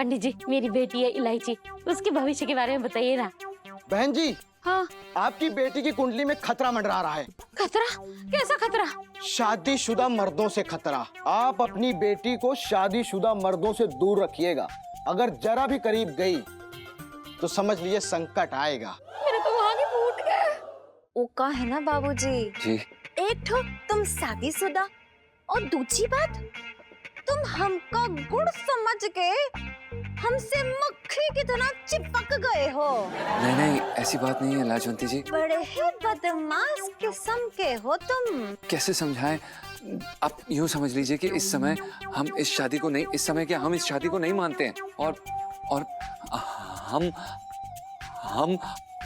पंडित जी, मेरी बेटी है इलायची, उसके भविष्य के बारे में बताइए ना। बहन जी, हाँ। आपकी बेटी की कुंडली में खतरा मंडरा रहा है। खतरा? कैसा खतरा? शादीशुदा मर्दों से खतरा। आप अपनी बेटी को शादीशुदा मर्दों से दूर रखिएगा। अगर जरा भी करीब गई तो समझ लीजिए संकट आएगा। मेरे तो वहां भी फूट गए। वो का है ना बाबूजी जी। एक ठो तुम शादीशुदा और दूसरी बात तुम हमका गुड़ समझ के हमसे मक्खी की तरह चिपक गए हो। नहीं नहीं, ऐसी बात नहीं है लाजवंती जी। बड़े ही बदमाश किस्म के हो तुम। कैसे समझाएं? आप यूं समझ लीजिए कि इस समय हम इस शादी को नहीं, इस समय क्या हम इस शादी को नहीं मानते हैं और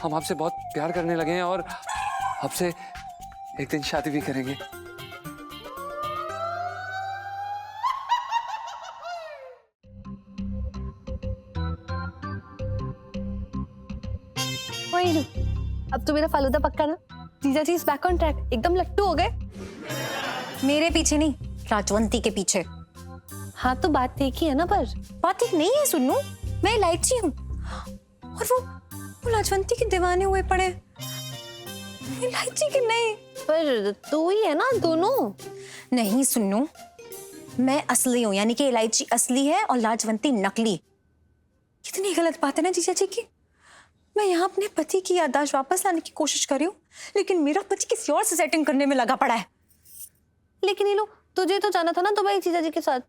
हम आपसे बहुत प्यार करने लगे हैं और आपसे एक दिन शादी भी करेंगे। वही, अब तो मेरा फालूदा पक्का ना। जीजा जी इज बैक ऑन ट्रैक, एकदम लट्टू हो गए। मेरे पीछे नहीं, राजवंती के पीछे। हाँ तो बात एक ही है ना। पर बात ठीक नहीं है सुन्नू, मैं इलायची हूँ और वो लाजवंती के दीवाने हुए पड़े, इलायची के नहीं। पर तू ही है ना दोनों। नहीं सुन्नू, मैं असली हूँ, यानी कि इलायची असली है और लाजवंती नकली। कितनी गलत बात है ना जीजा जी की। मैं यहाँ अपने पति की याददाश्त वापस लाने की कोशिश कर रही हूँ, लेकिन मेरा पति किसी और से सेटिंग करने में लगा पड़ा है। लेकिन ये लो, तुझे तो जाना था ना दुबई जीजा जी के साथ,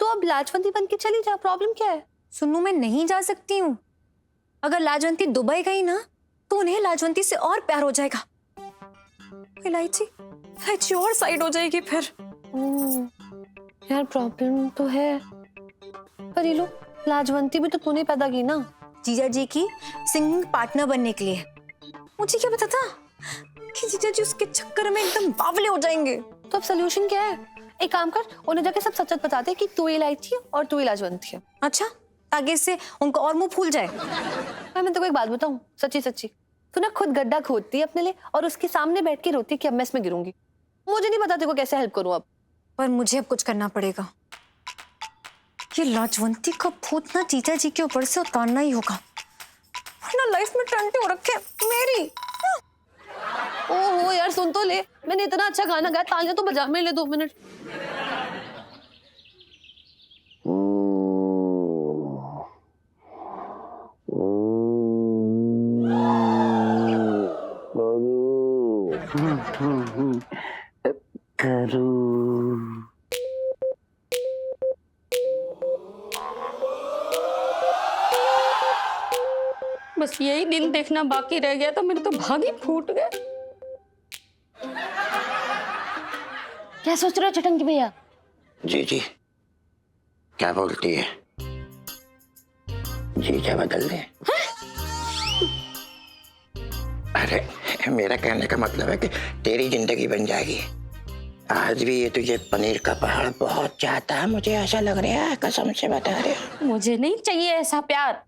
तो अब लाजवंती बन के चली जा। प्रॉब्लम क्या है? सुन्नू मैं नहीं जा सकती हूँ। अगर लाजवंती दुबई गई ना तो उन्हें लाजवंती से और प्यार हो जाएगा। इलायची और साइड हो जाएगी फिर। यार प्रॉब्लम तो है, पर ये लो लाजवंती भी तो तूने पैदा की ना जीजा जी की सिंगिंग पार्टनर बनने के लिए। मुझे क्या पता था कि जीजा जी उसके चक्कर में एकदम बावले हो जाएंगे। तो अब सोल्यूशन क्या है? एक काम कर, उन्हें जाके सब सच सच बता दे कि तू इलायची है और तू लाजवंती है। अच्छा, आगे से उनको और मुंह फूल जाए। मैं तेको एक बात बताऊं, सच्ची सच्ची, तू ना खुद गड्ढा खोदती है अपने लिए और उसके सामने बैठ के रोती है कि अब मैं इसमें गिरूंगी। मुझे नहीं पता तेको कैसे हेल्प करूं अब। पर मुझे अब कुछ करना पड़ेगा। ये लाजवंती का भूत ना जीजा जी के ऊपर से उतारना ही होगा, वरना लाइफ में टंटे हो रखे मेरी। ओहो यार सुन तो ले, मैंने इतना अच्छा गाना गाया, तालियां तो बजा। मेरे लिए 2 मिनट। बस यही दिन देखना बाकी रह गया तो मेरे तो भाग ही फूट गए। क्या सोच रहे हो चटंकी भैया? जी क्या बोलती है? जीजा बदल दे? अरे मेरा कहने का मतलब है कि तेरी जिंदगी बन जाएगी। आज भी ये तुझे पनीर का पहाड़ बहुत चाहता है, मुझे ऐसा लग रहा है, कसम से बता रहे। मुझे नहीं चाहिए ऐसा प्यार,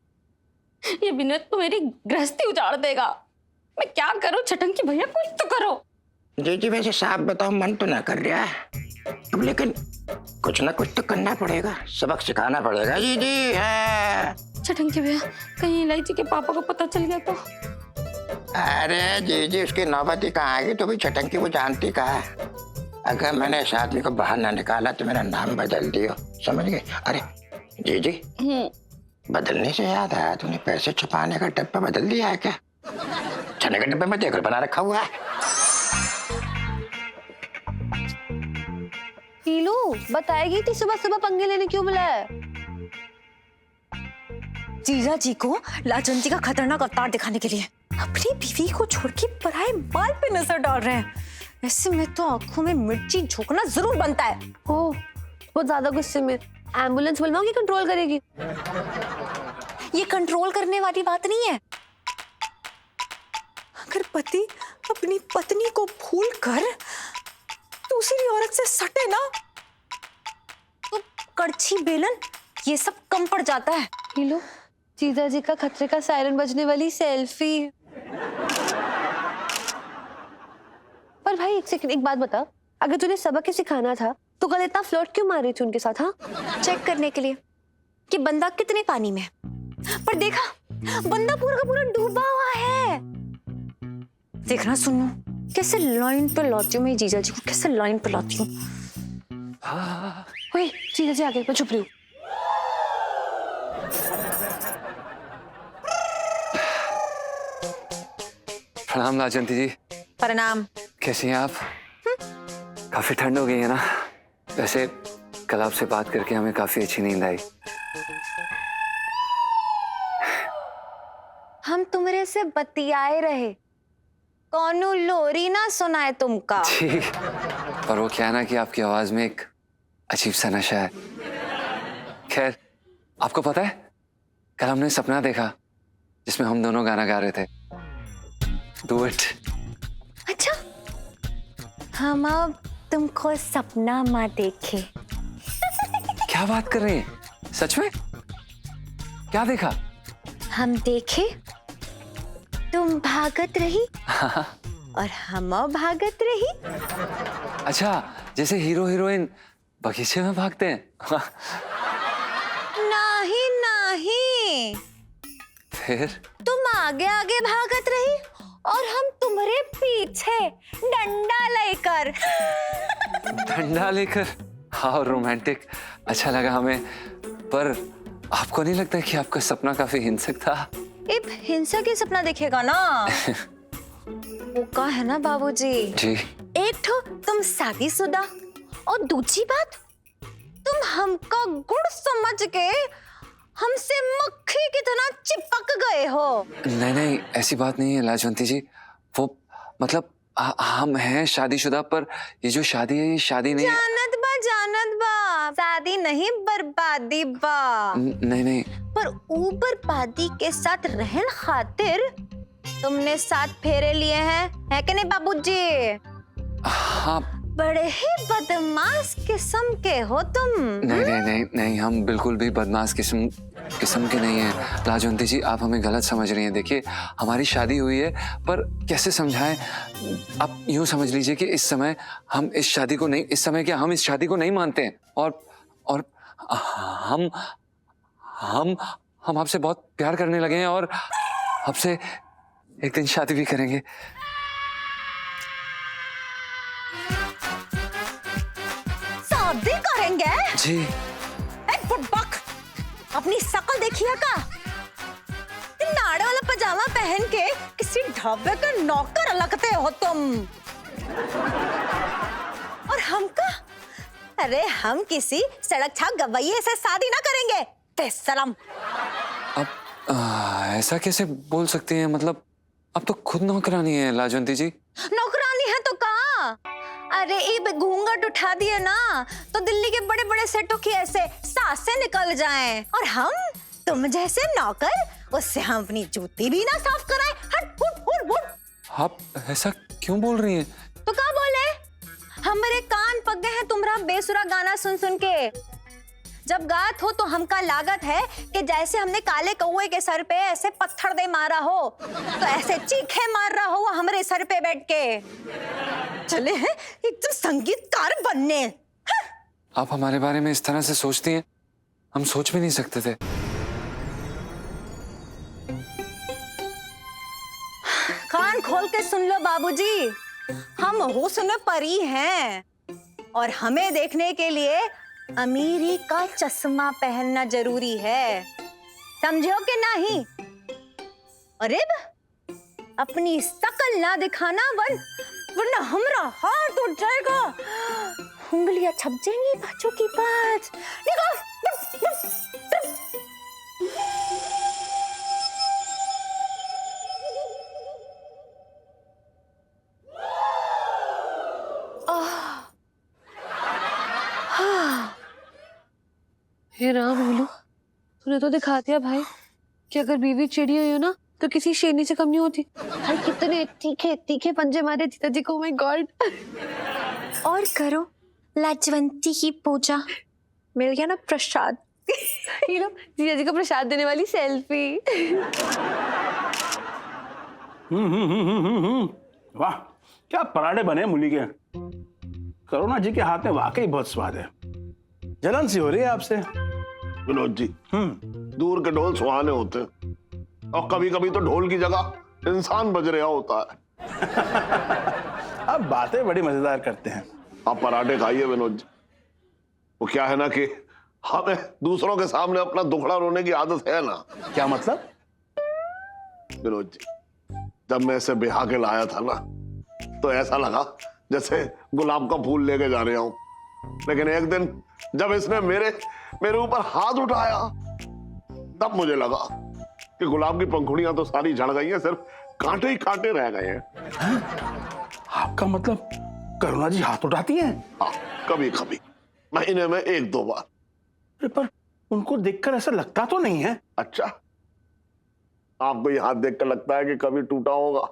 ये विनोद तो मेरी गृहस्थी उजाड़ देगा। मैं क्या करूं छटंकी भैया, कुछ तो करो। जी वैसे साफ बताओ, मन तो ना कर रहा है अब, लेकिन कुछ ना कुछ तो करना पड़ेगा, सबक सिखाना पड़ेगा। जी है छटंकी भैया, कहीं इलायची के पापा को पता चल गया तो? अरे जी उसकी नौबत ही कहाँ आएगी, तो भी छटंकी वो जानती कहाँ है। अगर मैंने इस आदमी को बाहर ना निकाला तो मेरा नाम बदल दियो, समझ गए? अरे जी बदलने से याद आया, तूने पैसे छुपाने का डब्बा बदल दिया है क्या? चने के डब्बे में देकर बना रखा हुआ है। पीलू बताएगी थी सुबह सुबह पंगे लेने क्यों बुलाया? जीजा जी को लाजवंती का खतरनाक अवतार दिखाने के लिए अपनी बीवी को छोड़ के पराये बाल पे नजर डाल रहे हैं। ऐसे में तो आंखों में मिर्ची झोंकना जरूर बनता है। ओह बहुत ज्यादा गुस्से में, एम्बुलेंस बुलवाऊंगी, कंट्रोल करेगी। ये कंट्रोल करने वाली बात नहीं है। अगर पति अपनी पत्नी को भूल कर दूसरी औरत से सटे ना तो कड़छी बेलन ये सब कम पड़ जाता है। पीलू जीजा जी का खतरे का सायरन बजने वाली सेल्फी। पर भाई एक सेकंड, एक बात बता, अगर तूने सबक ही सिखाना था तो कल इतना फ्लर्ट क्यों मार रही थी उनके साथ? हाँ चेक करने के लिए कि बंदा कितने पानी में है, पर देखा बंदा पूरा का पूरा डूबा हुआ है। देखना सुनो, कैसे लाइन पे लाती हूँ मैं जीजा जी को, कैसे लाइन पे लाती हूँ। ओए जीजा जी आ गए, मैं छुप रही हूँ। प्रणाम लाजवंती जी। प्रणाम। कैसी हैं आप? काफी ठंड हो गई है ना। वैसे कल आपसे बात करके हमें काफी अच्छी नींद आई। हम तुमरे से बतियाए रहे, कौनो लोरी ना सुनाए तुमका। जी, पर वो क्या है ना कि आपकी आवाज में एक अजीब सा नशा है। खैर, आपको पता है कल हमने सपना देखा जिसमें हम दोनों गाना गा रहे थे, डू इट। अच्छा, हम अब तुमको सपना माँ देखे। क्या बात कर रही हैं? सच में? क्या देखा? हम देखे तुम भागत रही और हम भागत रही। अच्छा, जैसे हीरो हीरोइन बगीचे में भागते हैं। नहीं नहीं, फिर तुम आगे आगे भागत रही और हम तुम्हारे पीछे डंडा लेकर। डंडा लेकर? हाँ, रोमांटिक अच्छा लगा हमें। पर आपको नहीं लगता कि आपका सपना काफी हिंसक था? इब हिंसा के सपना देखेगा ना। वो का है ना बाबूजी, जी। एक तो तुम शादीशुदा और दूसरी बात तुम हमका गुड़ समझ के हमसे मक्खी की तरह चिपक गए हो। नहीं नहीं, ऐसी बात नहीं है लाजवंती जी। वो मतलब हम हैं शादीशुदा, पर ये जो शादी है ये शादी नहीं है। जानत बा शादी नहीं बर्बादी बा। नहीं नहीं, पर ऊ बर्बादी के साथ रहन खातिर तुमने 7 फेरे लिए हैं, है कि नहीं बाबूजी? हाँ। बड़े ही बदमाश किस्म के हो तुम। नहीं नहीं नहीं नहीं, हम बिल्कुल भी बदमाश किस्म के नहीं हैं लाजवंती जी। आप हमें गलत समझ रही हैं। देखिए, हमारी शादी हुई है, पर कैसे समझाएं? आप यूं समझ लीजिए कि इस समय हम इस शादी को नहीं, इस समय क्या हम इस शादी को नहीं मानते हैं, और हम आपसे बहुत प्यार करने लगे हैं और आपसे एक दिन शादी भी करेंगे। शादी करेंगे? जी। बुड़बक, अपनी शकल देखिए का? नाड़े वाला पजामा पहन के किसी ढाबे का नौकर लगते हो तुम। और हमका? अरे हम किसी सड़क छाप गवैये से शादी ना करेंगे, बेशरम। अब ऐसा कैसे बोल सकते हैं? मतलब अब तो खुद नौकरानी है लाजवंती जी। नौकरानी है तो कहा? अरे ये घूंघट उठा दिए ना तो दिल्ली के बड़े बड़े सेठों की ऐसे सांसें निकल जाएं। और हम तुम जैसे नौकर, उससे हम अपनी जूती भी ना साफ कराएं। हट हुट हुट हुट। आप ऐसा क्यों बोल रही हैं? तो क्या बोले? हमारे कान पक गए हैं तुम्हारा बेसुरा गाना सुन सुन के। जब गात हो तो हमका लागत है कि जैसे हमने काले कौवे के सर पे ऐसे पत्थर दे मारा हो, तो ऐसे चीखे मार रहा हो वो हमारे सर पे बैठ के। चले हैं एकदम संगीतकार बनने। आप हमारे बारे में इस तरह से सोचती हैं? हम सोच भी नहीं सकते थे। कान खोल के सुन लो बाबूजी, हम हुस्न परी हैं और हमें देखने के लिए अमीरी का चश्मा पहनना जरूरी है, समझो कि नहीं? अरे अपनी शकल ना दिखाना वरना हमरा हाथ उठ जाएगा, उंगलियां छप जाएंगी बच्चों की पास। हे राम हीलू, तूने तो दिखा दिया भाई कि अगर बीवी चिड़ी हुई हो ना तो किसी शेरनी से कम नहीं होती। भाई कितने तीखे तीखे पंजे मारे जीजा जी को, oh my God। और करो लाजवंती की पूजा, मिल गया ना प्रसाद। हीलू, जीजा जी को प्रसाद देने वाली सेल्फी। वाह, क्या पराठे बने मूली के। करुणा जी के हाथ में वाकई बहुत स्वाद है। जलन सी हो रही है आपसे। विनोद जी, दूर के ढोल सुहाने होते हैं और कभी कभी तो ढोल की जगह इंसान बज रहा होता है। आप बातें बड़ी मजेदार करते हैं। आप पराठे खाइए विनोद जी। वो क्या है ना कि हमें दूसरों के सामने अपना दुखड़ा रोने की आदत है ना। क्या मतलब? विनोद जी, जब मैं इसे बिहा के लाया था ना, तो ऐसा लगा जैसे गुलाब का फूल लेके जा रहा हूं। लेकिन एक दिन जब इसने मेरे ऊपर हाथ उठाया, तब मुझे लगा कि गुलाब की पंखुड़ियां तो सारी झड़ गई हैं, सिर्फ कांटे ही कांटे रह गए हैं। आपका मतलब करुणा जी हाथ उठाती हैं? हाँ, कभी कभी, महीने में 1-2 बार। अरे पर उनको देखकर ऐसा लगता तो नहीं है। अच्छा, आपको ये हाथ देखकर लगता है कि कभी टूटा होगा?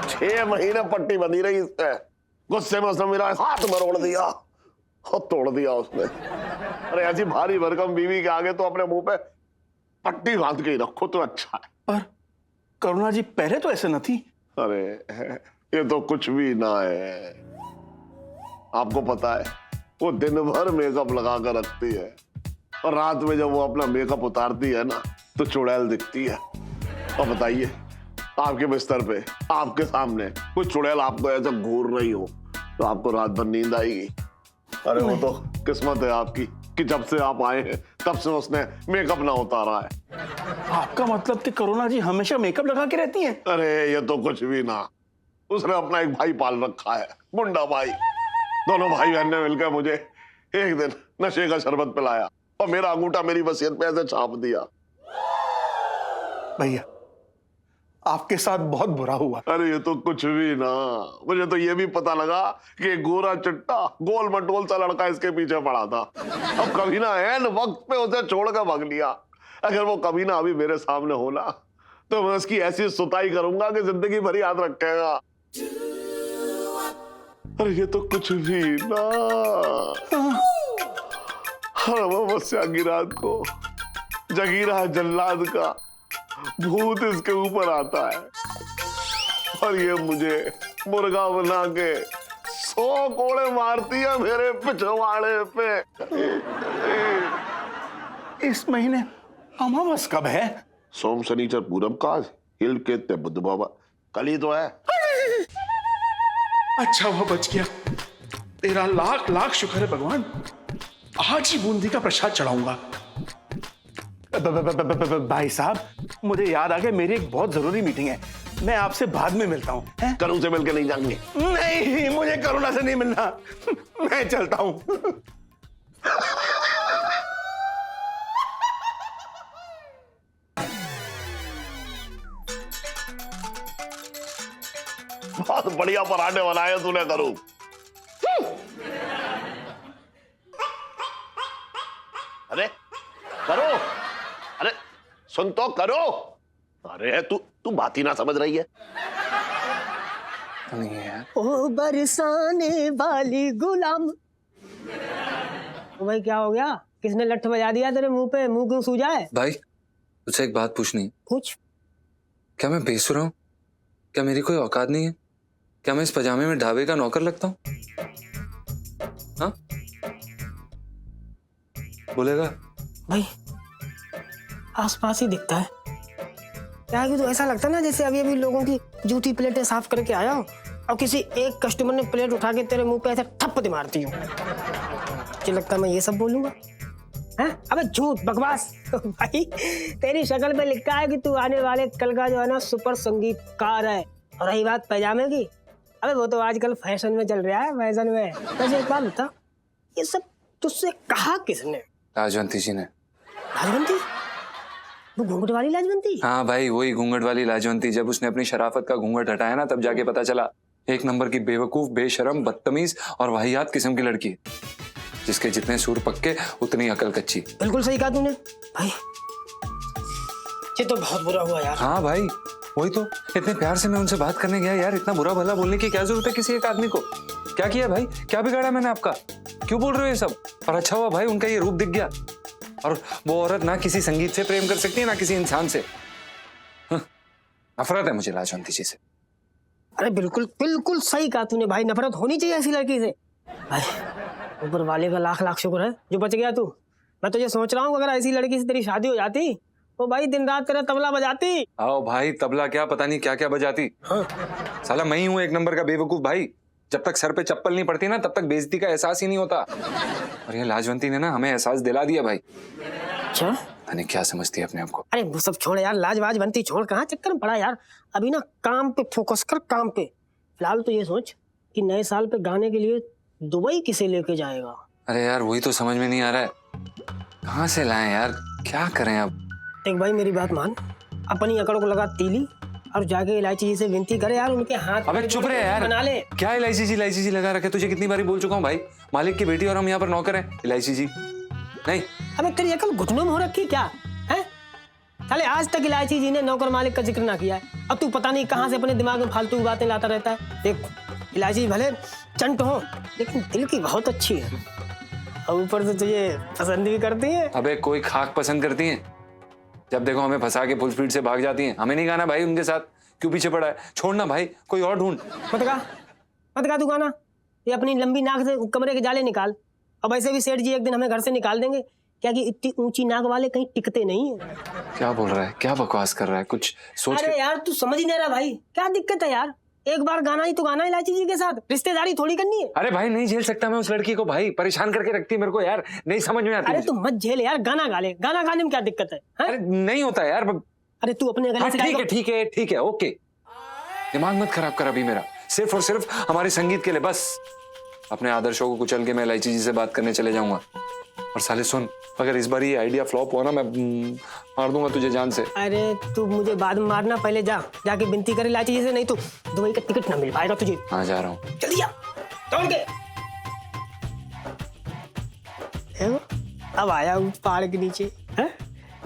6 महीने पट्टी बंधी रही इस पे। गुस्से में उसने मेरा हाथ मरोड़ दिया और तोड़ दिया उसने। अरे ऐसी भारी भरकम बीवी के आगे तो अपने मुंह पे पट्टी बांध के ही रखो तो अच्छा है। पर करुणा जी पहले तो ऐसे न थी। अरे ये तो कुछ भी ना है। आपको पता है, वो दिन भर मेकअप लगा कर रखती है और रात में जब वो अपना मेकअप उतारती है ना, तो चुड़ैल दिखती है। और बताइए, आपके बिस्तर पे आपके सामने कोई चुड़ैल आपको ऐसा घूर रही हो तो आपको रात भर नींद आएगी? अरे वो तो किस्मत है आपकी कि जब से आप आए हैं तब से उसने मेकअप ना उतारा है। आपका मतलब कि करुणा जी हमेशा मेकअप लगा के रहती हैं? अरे ये तो कुछ भी ना। उसने अपना एक भाई पाल रखा है, मुंडा भाई। दोनों भाई बहन ने मिलकर मुझे एक दिन नशे का शरबत पिलाया और मेरा अंगूठा मेरी वसीयत पे ऐसे छाप दिया। भैया, आपके साथ बहुत बुरा हुआ। अरे ये तो कुछ भी ना। मुझे तो ये भी पता लगा कि एक गोरा चिट्टा गोल मटोल सा लड़का इसके पीछे पड़ा था। अब कभी ना ऐन वक्त पे उसे छोड़कर भाग लिया। अगर वो कभी ना अभी मेरे सामने होना तो मैं उसकी ऐसी सुताई करूंगा कि जिंदगी भर याद रखेगा। अरे ये तो कुछ भी ना। हर अमावस्या की रात को जगीरा जल्लाद का भूत इसके ऊपर आता है और ये मुझे मुर्गा बना के 100 कोड़े मारती है मेरे पिछवाड़े पे। इस महीने अमावस कब है? सोम शनिचर पूरब का हिल के ते बुद्ध बाबा कल ही तो है। अच्छा हुआ बच गया। तेरा लाख लाख शुक्र है भगवान। आज ही बूंदी का प्रसाद चढ़ाऊंगा। भाई साहब, मुझे याद आ गया, मेरी एक बहुत जरूरी मीटिंग है। मैं आपसे बाद में मिलता हूँ। करुण से मिलकर नहीं जाएंगे? नहीं, मुझे करुणा से नहीं मिलना। मैं चलता हूँ। बहुत बढ़िया पराठे बनाए तूने करूं। अरे करो, अरे सुन तो करो। अरे तू बात ही ना समझ रही है। नहीं है। ओ बरसाने वाली गुलाम। तो भाई क्या हो गया? किसने लठ बजा दिया तेरे मुंह पे? मुंह क्यों सूजा है? भाई, तुझसे एक बात पूछनी है। कुछ? क्या मैं बेसुरा हूं? क्या मेरी कोई औकात नहीं है? क्या मैं इस पजामे में ढाबे का नौकर लगता हूँ? हाँ, बोलेगा? भाई आसपास ही दिखता है। क्या है कि तो ऐसा लगता है ना जैसे अभी अभी लोगों की जूठी प्लेटें साफ करके आया हो और किसी एक कस्टमर ने प्लेट उठा के तेरे मुंह पे ऐसे ठप दे मारती हो। मुझे लगता है मैं ये सब बोलूंगा? हैं? अबे झूठ बकवास। भाई तेरी शक्ल पे लिखा है कि तू आने वाले कल का जो है ना सुपर संगीतकार है। और रही बात पैजामे की, अबे वो तो आजकल फैशन में चल रहा है, फैशन में। वैसे एक बात बता, ये सब तुझसे कहा किसने? लाजवंती जी ने। लाजवंती? वो घूंघट वाली लाजवंती? हाँ भाई, वही घूंघट वाली लाजवंती। जब उसने अपनी शराफत का घूंघट हटाया ना, तब जाके पता चला एक नंबर की बेवकूफ, बेशरम, बदतमीज और वाहियात किस्म की लड़की, जिसके जितने सूर पक्के उतनी अकल कच्ची। बिल्कुल सही कहा तूने भाई। ये तो बहुत बुरा हुआ यार। हाँ भाई, वही तो। इतने प्यार से मैं उनसे बात करने गया यार, इतना बुरा भला बोलने की क्या जरूरत है किसी एक आदमी को? क्या किया भाई? क्या बिगाड़ा मैंने आपका? क्यों बोल रहे हो ये सब? और अच्छा हुआ भाई उनका ये रूप दिख गया। और वो औरत ना किसी संगीत से प्रेम कर सकती है ना किसी इंसान से। नफरत है मुझे लाजवंती जी से। अरे बिल्कुल बिल्कुल सही कहा तूने भाई। नफरत होनी चाहिए ऐसी लड़की से। भाई ऊपर वाले का लाख लाख शुक्र है जो बच गया तू। मैं तो ये सोच रहा हूँ अगर ऐसी लड़की से तेरी शादी हो जाती तो भाई दिन रात तेरा तबला बजाती। आओ भाई, तबला क्या पता नहीं क्या क्या बजाती। साला मैं ही हूँ एक नंबर का बेवकूफ भाई। जब तक सर पे चप्पल नहीं पड़ती ना तब तक बेइज्जती का एहसास ही नहीं होता। और ये लाजवंती ने ना हमें एहसास दिला दिया भाई। अच्छा, पता नहीं क्या समझती है अपने आप को। अरे वो सब छोड़ यार, लाजवाज बनती छोड़, कहाँ चक्कर में पड़ा यार। अभी ना काम पे फोकस कर, काम पे। फिलहाल तो ये सोच कि नए साल पे गाने के लिए दुबई किसे लेके जाएगा। अरे यार वही तो समझ में नहीं आ रहा है, कहाँ से लाएं यार, क्या करें अब। एक भाई मेरी बात मान, अपनी अकड़ को लगा तीली और जाके इलायची जी से विनती करे यार, उनके हाथ अबे चुप रहे यार, बना ले। क्या इलायची जी लगा रखे। तुझे कितनी बारी बोल चुका हूँ भाई, मालिक की बेटी और हम यहाँ पर नौकर हैं। इलायची जी नहीं। अबे तेरी अकल घुटनों में हो रखी क्या है? साले आज तक इलायची जी ने नौकर मालिक का जिक्र ना किया है और तू पता नहीं कहाँ से अपने दिमाग में फालतू बातें लाता रहता है। देख इलायची भले चंट हो लेकिन दिल की बहुत अच्छी है और ऊपर से तुझे पसंद भी करती है। अबे कोई खाक पसंद करती है, जब देखो हमें फंसा के फुल स्पीड से भाग जाती हैं। हमें नहीं गाना भाई उनके साथ, क्यों पीछे पड़ा है, छोड़ना भाई, कोई और ढूंढ। मत गा तू गाना। ये अपनी लंबी नाक से कमरे के जाले निकाल। अब ऐसे भी सेठ जी एक दिन हमें घर से निकाल देंगे, क्या कि इतनी ऊंची नाक वाले कहीं टिकते नहीं है। क्या बोल रहा है, क्या बकवास कर रहा है, कुछ सोच। अरे यार तू समझ ही नहीं रहा भाई, क्या दिक्कत है यार, एक बार गाना ही तो गाना इलायची जी के साथ, रिश्तेदारी थोड़ी करनी है। अरे भाई नहीं झेल सकता मैं उस लड़की को भाई, परेशान करके रखती है मेरे को यार, नहीं समझ में आती। अरे तू मत झेल यार, गाना गा ले, गाना गाने में क्या दिक्कत है? अरे नहीं होता यार। अरे तू अपने गले से ठीक है ओके, दिमाग मत खराब कर अभी मेरा, सिर्फ और सिर्फ हमारे संगीत के लिए बस। अपने आदर्शों को कुचल के मैं इलायची जी से बात करने चले जाऊंगा। और साले सुन, अगर इस बार ये आइडिया फ्लॉप हुआ ना मैं मार दूंगा तुझे जान से। अरे तू मुझे बाद में मारना, पहले जाके विनती कर इलायची जी से, नहीं तो दुबई का टिकट ना मिल पाएगा तुझे। हाँ जा रहा हूँ, जल्दी जा दौड़ के। अब आया हूँ पहाड़ के नीचे, है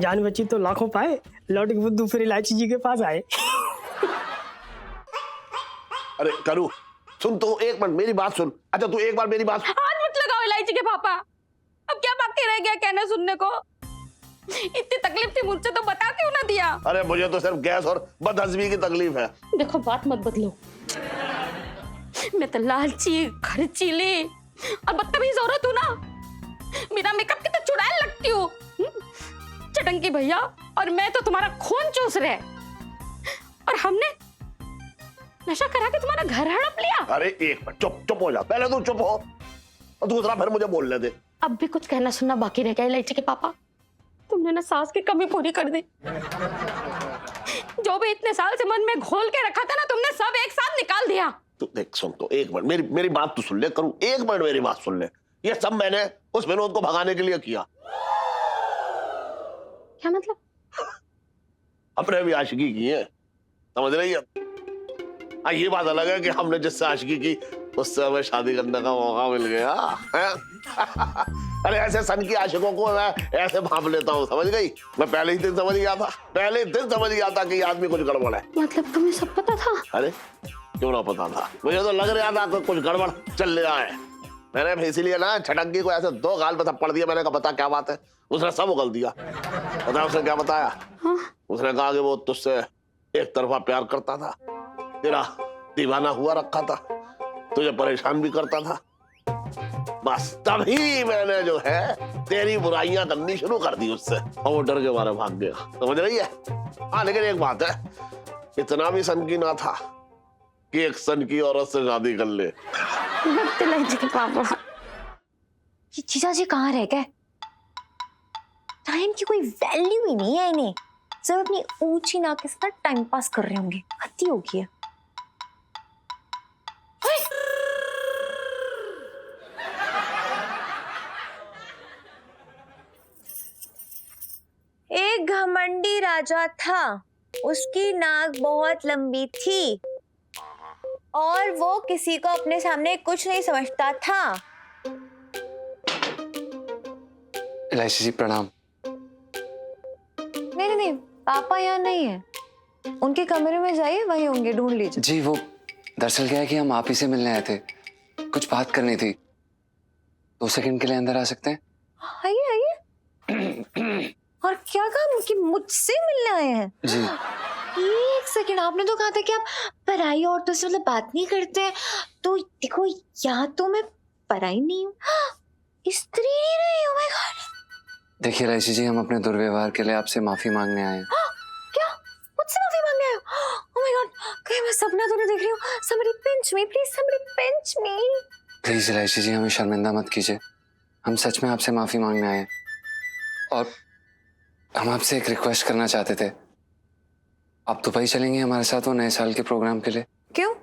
जान बची तो लाखों पाए, लौट के बुद्धू फिर इलायची जी के पास आए। अरे करू सुन तो, एक मिनट मेरी बात सुन। अच्छा तू एक बार मेरी बात। हाथ मत लगाओ इलायची के पापा, अब क्या बाकी रह गया कहने सुनने को। इतनी तकलीफ थी मुझसे तो बता क्यों ना दिया। अरे मुझे तो सिर्फ गैस और बदहजमी की तकलीफ है। देखो बात मत बदलो, मैं तो लालची खर्चीली और बदतमीज औरत हूँ ना, बिना मेकअप के तो चुड़ैल लगती हूँ। चटंकी भैया और मैं तो तुम्हारा खून चूस रहे, और हमने नशा करा के तुम्हारा घर हड़प लिया। अरे एक मिनट चुप हो जा, पहले तू चुप हो और दूसरा फिर मुझे बोलने दे। अब भी कुछ कहना सुनना बाकी रह गया इलायची के पापा, तुमने ना सास की कमी पूरी कर दी। जो भी इतने साल से मन में घोल के रखा था ना, तुमने सब एक साथ निकाल दिया। तू देख सुन तो, एक मिनट मेरी बात तो सुन ले करूँ, एक मिनट मेरी बात सुन ले। ये सब मैंने उस विनोद को भगाने के लिए किया। क्या मतलब? अपने भी आशिकी की है, समझ रही है। ये बात अलग है कि हमने जिससे आशिकी की उससे हमें शादी करने का मौका मिल गया है? अरे ऐसे सन की आशिकों को मैं ऐसे भाप लेता हूँ, समझ गई। मैं पहले ही दिन समझ गया था कि ये आदमी कुछ गड़बड़ है। मतलब तुम्हें सब पता था? अरे क्यों ना पता था, मुझे तो लग रहा था कि कुछ गड़बड़ चल रहा है। मैंने इसीलिए ना छटंकी को ऐसे 2 गाल पे थप्पड़ दिया। मैंने कहा बता क्या बात है, उसने सब उगल दिया। पता उसने क्या बताया? हाँ? उसने कहा कि वो तुझसे एक तरफा प्यार करता था, तेरा दीवाना हुआ रखा था, तुझे परेशान भी करता था। बस तभी मैंने जो है तेरी बुराइयां करनी शुरू कर दी उससे, और वो डर के मारे भाग गया, समझ रही है। हाँ लेकिन एक बात है, इतना भी सन की ना था कि एक सन की औरत से शादी कर ले। इलायची के पापा, ये जीजा जी कहाँ रह गए? टाइम की कोई वैल्यू ही नहीं है इन्हें, सब अपनी ऊंची नाक के साथ टाइम पास कर रहे होंगे। हत्ती हो गई है। एक घमंडी राजा था, उसकी नाक बहुत लंबी थी और वो किसी को अपने सामने कुछ नहीं समझता था। इलायची जी प्रणाम। नहीं, पापा यहाँ नहीं है, उनके कमरे में जाइए, वहीं होंगे, ढूंढ लीजिए। जी वो दरअसल क्या है कि हम आप ही से मिलने आए थे, कुछ बात करनी थी। 2 सेकंड के लिए अंदर आ सकते हैं? आइए। और क्या काम कि मुझसे मिलने आए हैं? जी। 1 सेकंड, आपने तो कहा था कि आप पराई औरतों से मतलब बात नहीं करते हैं। तो देखो, यहाँ तो मैं पराई नहीं हूँ, स्त्री नहीं रही हूँ। माय गॉड, देखिए इलायची जी, हम अपने दुर्व्यवहार के लिए आपसे माफी मांगने आए हैं। क्या मुझसे माफी मांगने आए हो? ओह माय गॉड, कहीं मैं सपना तो नहीं देख रही हूँ? somebody pinch me please, somebody pinch me। Please इलायची जी, हमें शर्मिंदा मत कीजिए। हम सच में आपसे माफी मांगने आए हैं और हम आपसे एक रिक्वेस्ट करना चाहते थे। आप दुबई चलेंगे हमारे साथ वो नए साल के प्रोग्राम के लिए? क्यों?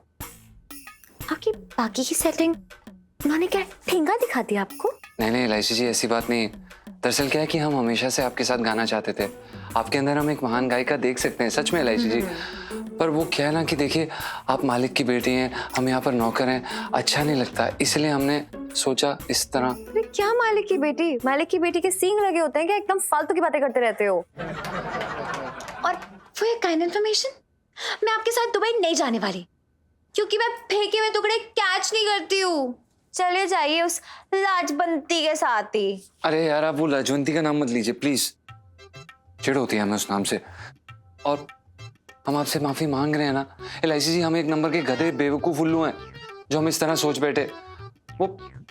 आपकी बाकी की सेटिंग उन्होंने क्या ठेंगा दिखा दिया आपको? नहीं इलायची जी, ऐसी बात नहीं। दरअसल क्या है कि हम हमेशा से आपके साथ गाना चाहते थे। आपके अंदर हम एक महान गायिका देख सकते हैं, सच में इलायची जी। पर वो क्या है ना कि देखिए, आप मालिक की बेटी हैं, हम यहाँ पर नौकर हैं, अच्छा नहीं लगता, इसलिए हमने सोचा इस तरह। अरे क्या मालिक की बेटी? मालिक की बेटी के सींग लगे होते हैं क्या? एकदम फालतू की बातें करते रहते हो। और वो एक काइंड इन्फॉर्मेशन, मैं आपके साथ दुबई नहीं जाने वाली, क्योंकि मैं फेंके हुए टुकड़े कैच नहीं करती हूँ। चले जाइए उस लाजवंती के साथ ही। अरे यार, आप वो लाजवंती का नाम मत लीजिए प्लीज, चिढ़ होती है हमें उस नाम से। और हम आपसे माफी मांग रहे हैं ना इलायची जी, हम एक नंबर के गधे बेवकूफ उल्लू हैं जो हम इस तरह सोच बैठे। वो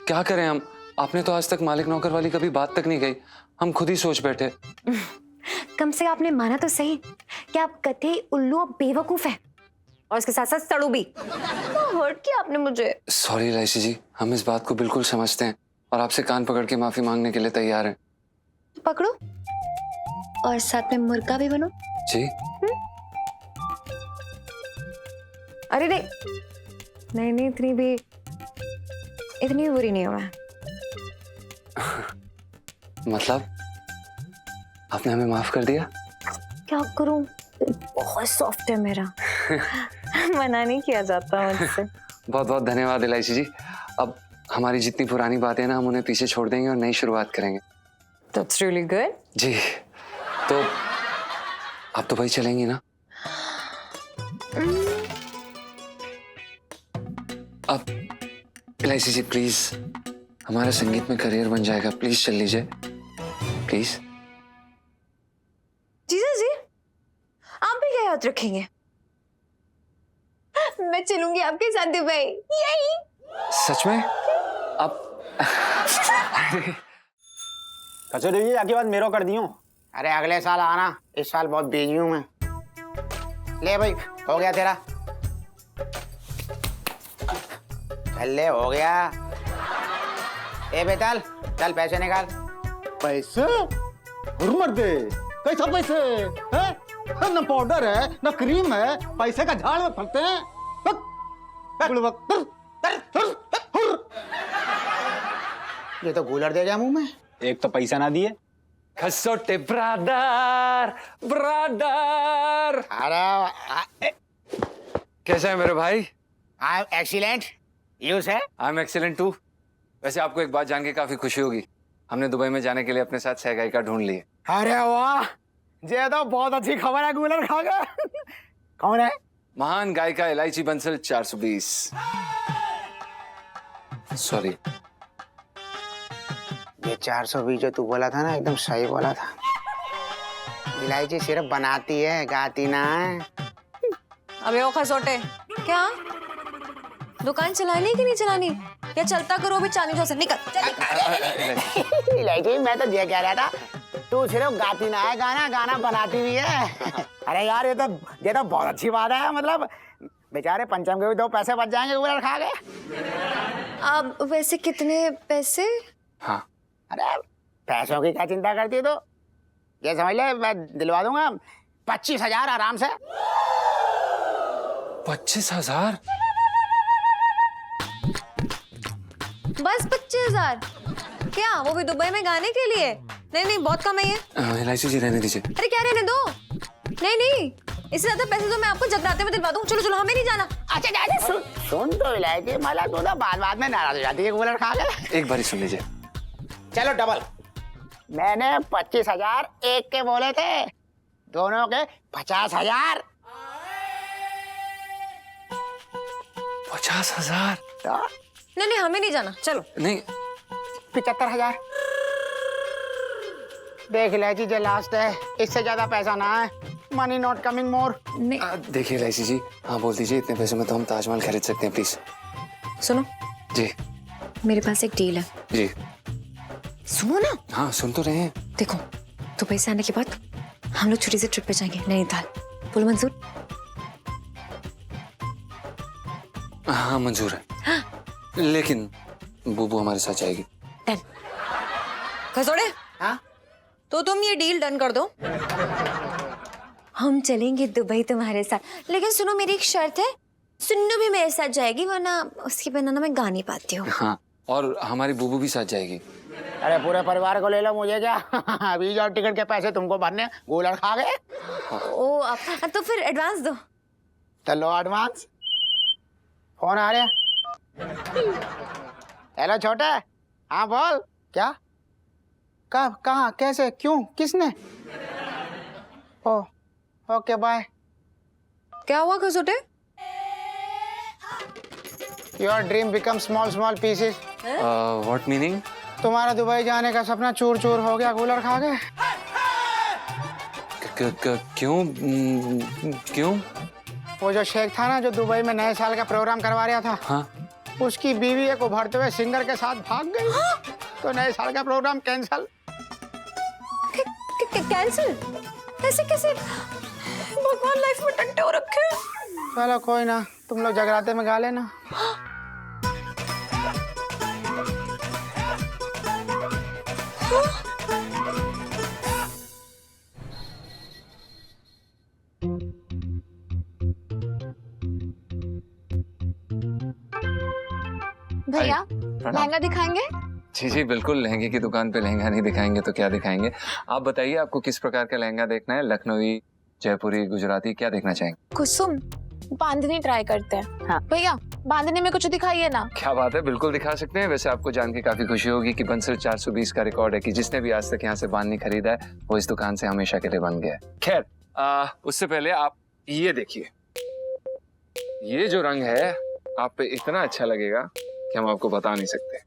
क्या करें हम, आपने तो आज तक मालिक नौकर वाली कभी बात तक नहीं कही, हम खुद ही सोच बैठे। कम से कम आपने माना तो सही कि आप गधे, उल्लू और बेवकूफ है, और उसके साथ साथ सड़ू भी। तो हर्ट किया आपने मुझे। सॉरी इलायची जी, हम इस बात को बिल्कुल समझते हैं और आपसे कान पकड़ के माफी मांगने के लिए तैयार हैं। तो पकड़ो और साथ में मुर्गा भी बनो। जी। अरे नहीं नहीं नहीं, इतनी बुरी नहीं हूं मैं। मतलब आपने हमें माफ कर दिया? क्या करूं, बहुत सॉफ्ट है मेरा। मना नहीं किया जाता मुझसे। बहुत बहुत धन्यवाद इलायची जी। अब हमारी जितनी पुरानी बातें हैं ना, हम उन्हें पीछे छोड़ देंगे और नई शुरुआत करेंगे। That's really good। जी, तो आप तो भाई चलेंगी ना? अब इलायची जी प्लीज, हमारा संगीत में करियर बन जाएगा, प्लीज चल लीजिए प्लीज। जीजा जी, आप भी क्या याद रखेंगे? मैं चलूंगी आपके साथ दुबई। यही सच में? आप कचौड़ी जी आगे बात मेरो कर दियो। अरे अगले साल आना, इस साल बहुत बिजी हूँ मैं। ले भाई, हो गया तेरा। चल ले, हो गया। ए बेताल, चल पैसे निकाल। पैसे? मर्दे, कैसा पैसे है? न पाउडर है न क्रीम है, पैसे का झाड़ में फंसते हैं। ये तो कूलर दे गया मुंह में। एक तो पैसा ना दिए। खसोटे ब्रादर ब्रादर। अरे कैसा है मेरे भाई? आई am excellent, you say? I am excellent too. वैसे आपको एक बात जान के काफी खुशी होगी, हमने दुबई में जाने के लिए अपने साथ सहगायिका ढूंढ ली है। अरे वाह, ये तो बहुत अच्छी खबर है, कूलर खा गए। कौन है? महान गायिका इलायची बंसल 420। सॉरी, ये 420 जो तू बोला था ना, एकदम सही बोला था। इलायची सिर्फ बनाती है, गाती ना है। अबे ओ खसोटे, क्या दुकान चलानी कि नहीं चलानी, या चलता करो अभी चांदी चौक से निकल। इलायची, मैं तो ये कह रहा था, तू सिर्फ गाती ना है, गाना गाना बनाती भी है। अरे यार, ये तो बहुत अच्छी बात है। मतलब बेचारे पंचम के भी 2 पैसे बच जाएंगे कूलर खा गए। अब वैसे कितने पैसे? हाँ। अरे पैसों की क्या चिंता करती है, तो ये समझ ले, मैं दिलवा दूंगा 25,000 आराम से। 25,000? बस 25,000? क्या वो भी दुबई में गाने के लिए? नहीं नहीं, बहुत कम है ये। इलायची जी रहने दीजिए। अरे क्या रहने दो? नहीं नहीं, इससे ज्यादा पैसे तो मैं आपको जगराते में दिलवा दूं। चलो चलो, हमें नहीं जाना। अच्छा जा, सुन तो इलायची, मतलब तू तो बाद में नाराज हो जाती है कूलर खा के। एक बार ही सुन लीजिए। चलो डबल। मैंने 25,000 एक के बोले थे, दोनों के 50,000। 50,000? तो नहीं नहीं, हमें नहीं जाना, चलो। नहीं, 75,000। देख इलायची, जो लास्ट है, इससे ज्यादा पैसा ना है। मनी नॉट कमिंग मोर। देखिए इलायची जी, हाँ बोल दीजिए, इतने पैसों में तो हम ताजमहल खरीद सकते हैं, प्लीज। सुनो जी। मेरे पास एक डील है। जी। सुनो ना। हाँ सुन तो रहे हैं। देखो दुबई से आने के बाद हम लोग छुट्टी से ट्रिप पे जाएंगे नैनीताल। बोलो मंजूर? हाँ मंजूर है। हाँ। लेकिन बूबू हमारे साथ जाएगी। डन। खसोड़े, हाँ? तो तुम ये डील डन कर दो। हम चलेंगे दुबई तुम्हारे साथ, लेकिन सुनो मेरी एक शर्त है, सुन्नू भी मेरे साथ जाएगी, वरना उसके बिना ना मैं गा नहीं पाती हूँ। हाँ, और हमारी बूबू भी साथ जाएगी। अरे पूरे परिवार को ले लो, मुझे क्या। अभी जाओ, टिकट के पैसे तुमको भरने, गोलर खा गए। ओ आप तो फिर एडवांस दो। चलो एडवांस। फोन आ रहा। हेलो छोटे। हाँ बोल। क्या? कब? कहाँ? कैसे? क्यों? किसने? Oh okay bye. क्या हुआ खसोटे? Your dream become small small pieces. What meaning? तुम्हारा दुबई जाने का सपना चूर चूर हो गया, कूलर खा गए। क्यों? क्यों? वो जो शेख था ना, जो दुबई में नए साल का प्रोग्राम करवा रहा था, हाँ, उसकी बीवी एक उभरते हुए सिंगर के साथ भाग गई। तो नए साल का प्रोग्राम कैंसल। कैंसिल? कैसे कैसे? भगवान लाइफ में टंटे हो रखे हैं। चलो कोई ना, तुम लोग जगराते में गा लेना। भैया लहंगा दिखाएंगे? जी जी बिल्कुल, लहंगे की दुकान पे लहंगा नहीं दिखाएंगे तो क्या दिखाएंगे। आप बताइए आपको किस प्रकार का लहंगा देखना है? लखनवी, जयपुरी, गुजराती, क्या देखना चाहेंगे? कुसुम, बांधनी ट्राई करते हैं। हाँ। भैया बांधनी में कुछ दिखाइए ना। क्या बात है, बिल्कुल दिखा सकते हैं। वैसे आपको जान के काफी खुशी होगी कि बंसल 420 का रिकॉर्ड है कि जिसने भी आज तक यहाँ से बांधनी खरीदा है वो इस दुकान से हमेशा के लिए बन गया है। खैर उससे पहले आप ये देखिए, ये जो रंग है आप पे इतना अच्छा लगेगा कि हम आपको बता नहीं सकते।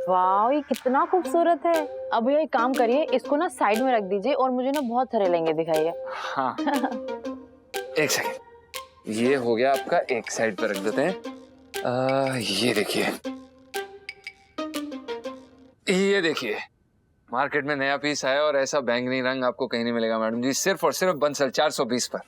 वाह ये कितना खूबसूरत है। अब भैया एक काम करिए, इसको ना साइड में रख दीजिए और मुझे ना बहुत सारे लहंगे दिखाइए। हाँ एक सेकंड, ये हो गया आपका, एक साइड पर रख देते हैं। ये देखिए, ये देखिए, मार्केट में नया पीस आया और ऐसा बैंगनी रंग आपको कहीं नहीं मिलेगा मैडम जी, सिर्फ और सिर्फ बंसल 420 पर।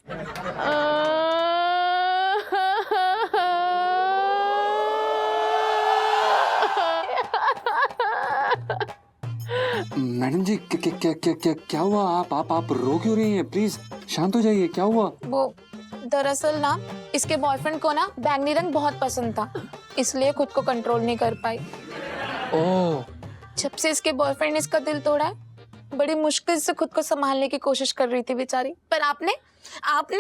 मैडम जी क्या हुआ? आप रो क्यों रही हैं? प्लीज शांत हो जाइए, क्या हुआ? वो दरअसल ना इसके बॉयफ्रेंड को ना बैंगनी रंग बहुत पसंद था, इसलिए खुद को कंट्रोल नहीं कर पाई। ओह, जब से इसके बॉयफ्रेंड ने इसका दिल तोड़ा है, बड़ी मुश्किल से खुद को संभालने की कोशिश कर रही थी बेचारी। पर आपने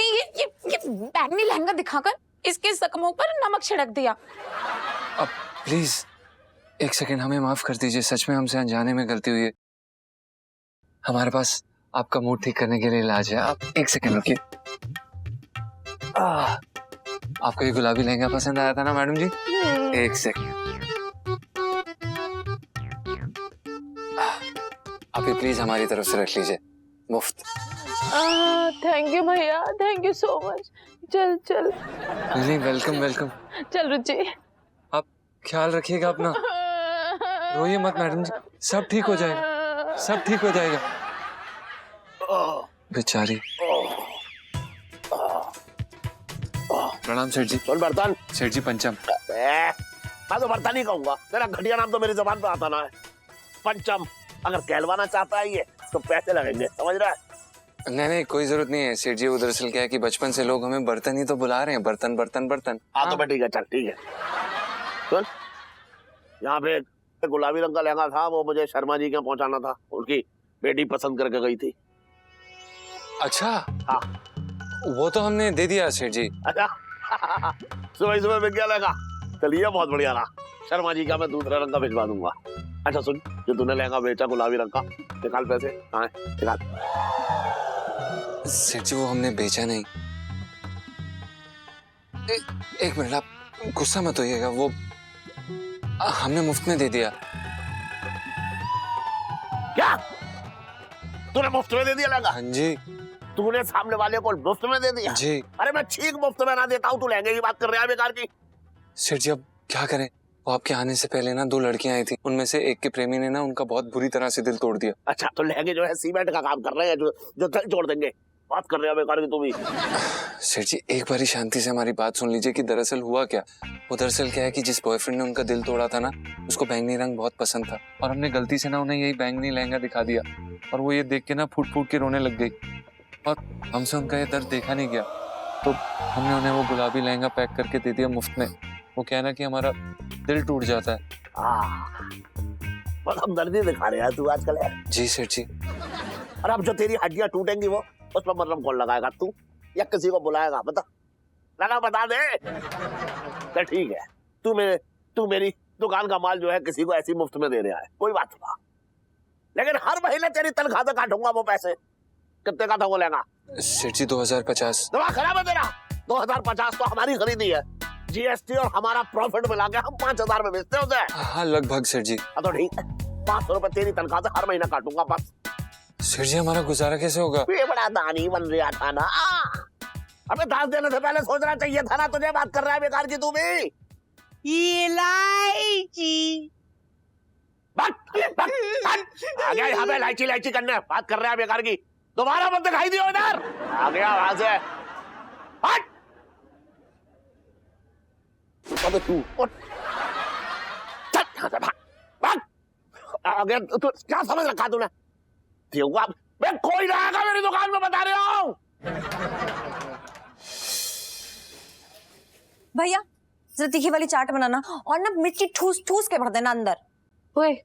ये बैंगनी लहंगा दिखाकर इसके जख्मों पर नमक छिड़क दिया। अब प्लीज एक सेकंड हमें माफ कर दीजिए, सच में हमसे अनजाने में गलती हुई है। हमारे पास आपका मूड ठीक करने के लिए इलाज है, आप एक सेकंड रुकिए। आपको ये गुलाबी लहंगा पसंद आया था ना मैडम जी? एक सेकंड, आप ये प्लीज हमारी तरफ से रख लीजिए, मुफ्त। थैंक यू भैया, थैंक यू सो मच। चल चल। नहीं, वेलकम वेलकम। चल रुचि, आप ख्याल रखिएगा अपना, रोइए मत मैडम जी, सब ठीक हो जाएगा, सब ठीक हो जाएगा। बेचारी। प्रणाम सेठ जी। चल बर्तन। सेठ जी पंचम। मैं तो बर्तन ही कहूंगा, मेरा घटिया नाम तो मेरी जबान पे आता ना है, पंचम। अगर कहलवाना चाहता है ये तो पैसे लगेंगे, समझ रहा है? नहीं कोई जरूरत नहीं है सेठ जी, वो दरअसल क्या है कि बचपन से लोग हमें बर्तन ही तो बुला रहे हैं, बर्तन बर्तन बर्तन। हाँ तो ठीक है, चल ठीक है। सुन, यहाँ पे एक गुलाबी रंग का लहंगा था, वो मुझे शर्मा जी के यहाँ पहुंचाना था, उनकी बेटी पसंद करके गई थी। अच्छा हाँ वो तो हमने दे दिया सेठ जी। अच्छा सुबह सुबह मिल गया लहंगा, चलिए बहुत बढ़िया रहा। शर्मा जी का मैं दूसरा रंग का भिजवा दूंगा। अच्छा सुन, जो तूने लहंगा बेचा गुलाबी रंग का, निकाल पैसे। हाँ निकाल। सेठ जी वो हमने बेचा नहीं। एक मिनट, आप गुस्सा मत होइएगा, वो हमने मुफ्त में दे दिया। क्या तूने मुफ्त में दे दिया लहंगा? हाँ जी। तूने सामने वाले को मुफ्त में दे दिया? जी। अरे मैं ठीक मुफ्त में ना देता हूँ, तू लहंगे की बात कर रहा है बेकार की। सेठ जी अब क्या करें, वो आपके आने से पहले ना 2 लड़कियां आई थी, उनमें से एक के प्रेमी ने ना उनका बहुत बुरी तरह से दिल तोड़ दिया। अच्छा, तो लहंगे जो है सीमेंट का काम कर रहे हैं, जो दिल तोड़ देंगे। बात कर रहे हो बेकार की तुम ही। सेठ जी, एक बारी शांति से हमारी बात सुन लीजिए कि दरअसल हुआ क्या। वो दरअसल क्या है कि जिस बॉयफ्रेंड ने उनका दिल तोड़ा था ना, उसको बैंगनी रंग बहुत पसंद था और हमने गलती से ना उन्हें यही बैंगनी लहंगा दिखा दिया और वो ये देख के ना फूट फूट के रोने लग गई और हमसे उनका ये दर्द देखा नहीं गया, तो हमने उन्हें वो गुलाबी लहंगा पैक करके दे दिया मुफ्त में। वो क्या है ना कि हमारा दिल टूट जाता है। बस हमदर्दी दिखा रहे हैं तू आजकल यार। जी सेठ जी। और अब जो तेरी हड्डियां टूटेंगी वो उस पर मरहम कौन लगाएगा, तू या किसी को बुलाएगा? बता, लगा बता दे। तो ठीक है, तू मेरी दुकान का माल जो है किसी को ऐसी मुफ्त में दे रहा है, कोई बात नहीं, लेकिन हर महीने तेरी तनख्वाह से काटूंगा वो पैसे। कितने का था वो लहंगा? सेठ जी 2050। दिमाग खराब है तेरा? 2050 तो हमारी खरीदी है, जीएसटी और हमारा प्रॉफिट मिला के हम 5000 में बेचते होते हैं। हाँ लगभग सेठ जी। तो ठीक है, 500 रुपए तेरी तनख्वाह से हर महीना काटूंगा बस। सेठ जी हमारा गुजारा कैसे होगा? ये बड़ा दानी बन रहा था ना। अबे दास देने से पहले सोचना चाहिए था ना, तुझे बात कर रहा है बेकार की तू भी। इलायची आ गया यहाँ पे इलायची इलायची करने, बात कर रहा है बेकार की। दोबारा मत दिखाई दियो इधर, आ गया वहां से। अबे तू उठ, चल यहाँ से भाग भाग। आ गया तू, क्या समझ रखा तूने? मैं कोई ना आएगा मेरी दुकान में, बता रहा हूँ। भैया जरा तीखी वाली चाट बनाना और ना मिर्ची ठूस ठूस के भर देना अंदर। ओए,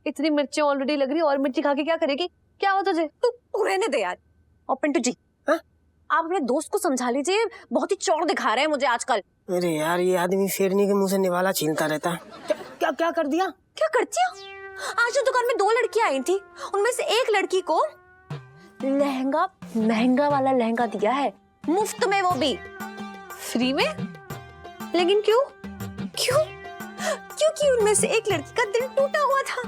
इतनी मिर्ची ऑलरेडी लग रही है और मिर्ची खा के क्या करेगी? क्या हुआ तुझे? तू रहने दे यार। और पिंटू जी, हाँ? आप अपने दोस्त को समझा लीजिए, बहुत ही चौड़ दिखा रहे हैं मुझे आजकल। अरे यार, ये आदमी शेरनी के मुंह से निवाला छीनता रहता है। क्या क्या कर दिया? क्या करती हो? आज जो दुकान में 2 लड़कियां आई थी, उनमें से एक लड़की को लहंगा, महंगा वाला लहंगा दिया है मुफ्त में, वो भी फ्री में? लेकिन क्यों? क्यों? क्योंकि उनमें से एक लड़की का दिल टूटा हुआ था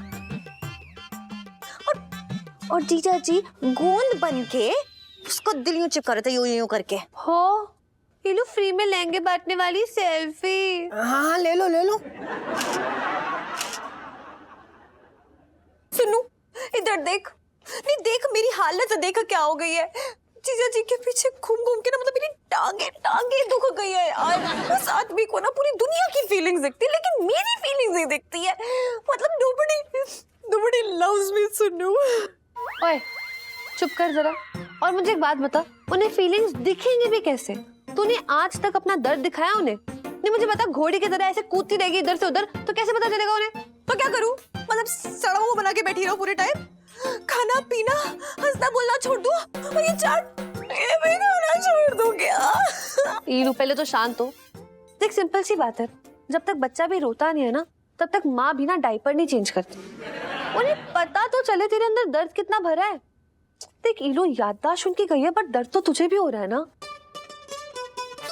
और जीजा जी गोंद बन के उसको दिल यूं चिपका रहे थे, यूं यूं करके। हो, ये लो फ्री में लहंगे बांटने वाली सेल्फी। हाँ ले लो ले लो। सुनो, इधर देख। नहीं देख, मेरी हालत देख क्या हो गई है। जीजा जी के पीछे घूम घूम के ना, मतलब मेरी टांगे दुख गई है यार। उस आदमी को ना पूरी दुनिया की फीलिंग्स दिखती है, लेकिन मेरी फीलिंग्स नहीं दिखती है। मतलब nobody loves me, सुनो। ओए, चुप कर जरा और मुझे एक बात बता, उन्हें फीलिंग्स दिखेंगे भी कैसे? तूने आज तक अपना दर्द दिखाया उन्हें? नहीं मुझे बता, घोड़ी की तरह ऐसे कूदती रहेगी इधर से उधर तो कैसे पता चलेगा उन्हें? तो क्या करूं? मतलब सड़ा मुंह बना के बैठी रहो पूरे टाइम? खाना पीना हंसना बोलना छोड़ दूं और ये चाट ये भी खाना छोड़ दूं क्या? ईलू पहले तो शांत हो। देख सिंपल सी बात है, जब तक बच्चा भी रोता नहीं है ना, तब तक माँ भी ना डायपर नहीं चेंज करती। उन्हें पता तो चले तेरे अंदर दर्द कितना भरा है। देख ईलू, याददाश्त उनकी गई है, बट दर्द तो तुझे भी हो रहा है ना।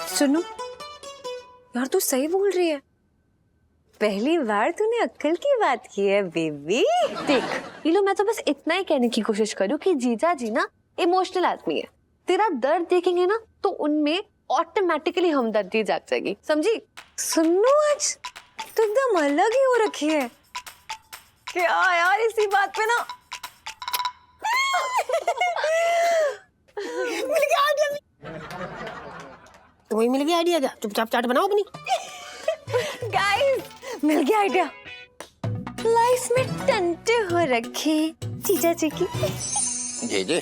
सुनो यार, तू सही बोल रही है। पहली बार तूने अक्ल की बात की है बेबी। देख ईलू, मैं तो बस इतना ही कहने की कोशिश करूँ कि जीजा जी ना इमोशनल आदमी है। तेरा दर्द देखेंगे ना तो उनमें ऑटोमेटिकली हमदर्दी जाग जाएगी, समझी? सुनो, आज तो एकदम अलग ही हो रखी है क्या यार। इसी बात पे ना मिल गया आइडिया। तुम्हें मिल गया आइडिया क्या? चुपचाप चाट बनाओ अपनी। गाइस, मिल गया आइडिया। लाइफ में टंटे हो रखे जीजा जी की। जी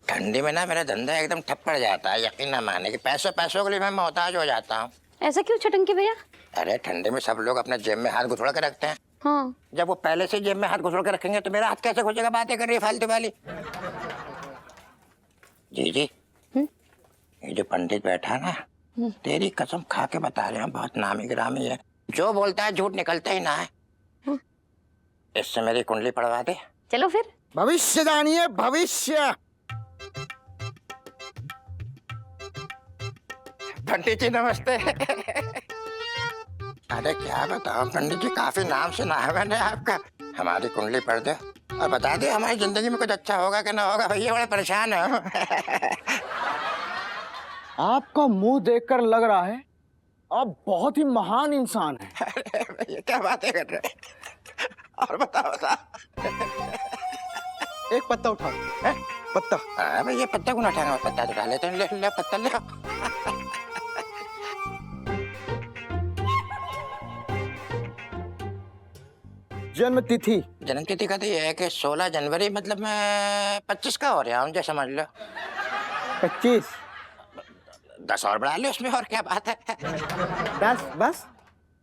ठंडी में ना मेरा धंधा एकदम ठप पड़ जाता है, यकीन ना माने कि पैसों के लिए मैं मोहताज हो जाता हूँ। ऐसा क्यों छटंकी भैया? अरे ठंडे में सब लोग अपने जेब में हाथ घुसड़ के रखते हैं। हाँ, जब वो पहले से जेब में हाथ घुसड़ के रखेंगे तो मेरा हाथ कैसे घुसेगा? बातें कर रही है फालतू वाली। जी ये जो पंडित बैठा ना, तेरी कसम खा के बता रहे हैं, बहुत नामी गिरामी है। जो बोलता है झूठ निकलता ही ना है। इससे मेरी कुंडली पढ़वा दे। चलो फिर। भविष्य जानिए भविष्य। पंडित जी नमस्ते। अरे क्या बताओ पंडित जी, काफी नाम सुना है मैंने आपका। हमारी कुंडली पढ़ दो और बता दे हमारी जिंदगी में कुछ अच्छा होगा कि ना होगा। भैया बड़े परेशान है। आपका मुंह देखकर लग रहा है आप बहुत ही महान इंसान हैं। अरे भैया क्या बातें कर रहे हैं? और बताओ साहब। एक पत्ता उठाओ। पत्ता। हाँ भैया पत्ता कौन उठाना? पत्ता तो उठा लेते हैं। ले ले पत्ता ले। जन्म तिथि। जन्म तिथि का तो ये है कि 16 जनवरी, मतलब मैं 25 का हो रहा हूँ, जो समझ लो। 25। 10 और बढ़ा ले उसमें, और क्या बात है? 10 बस।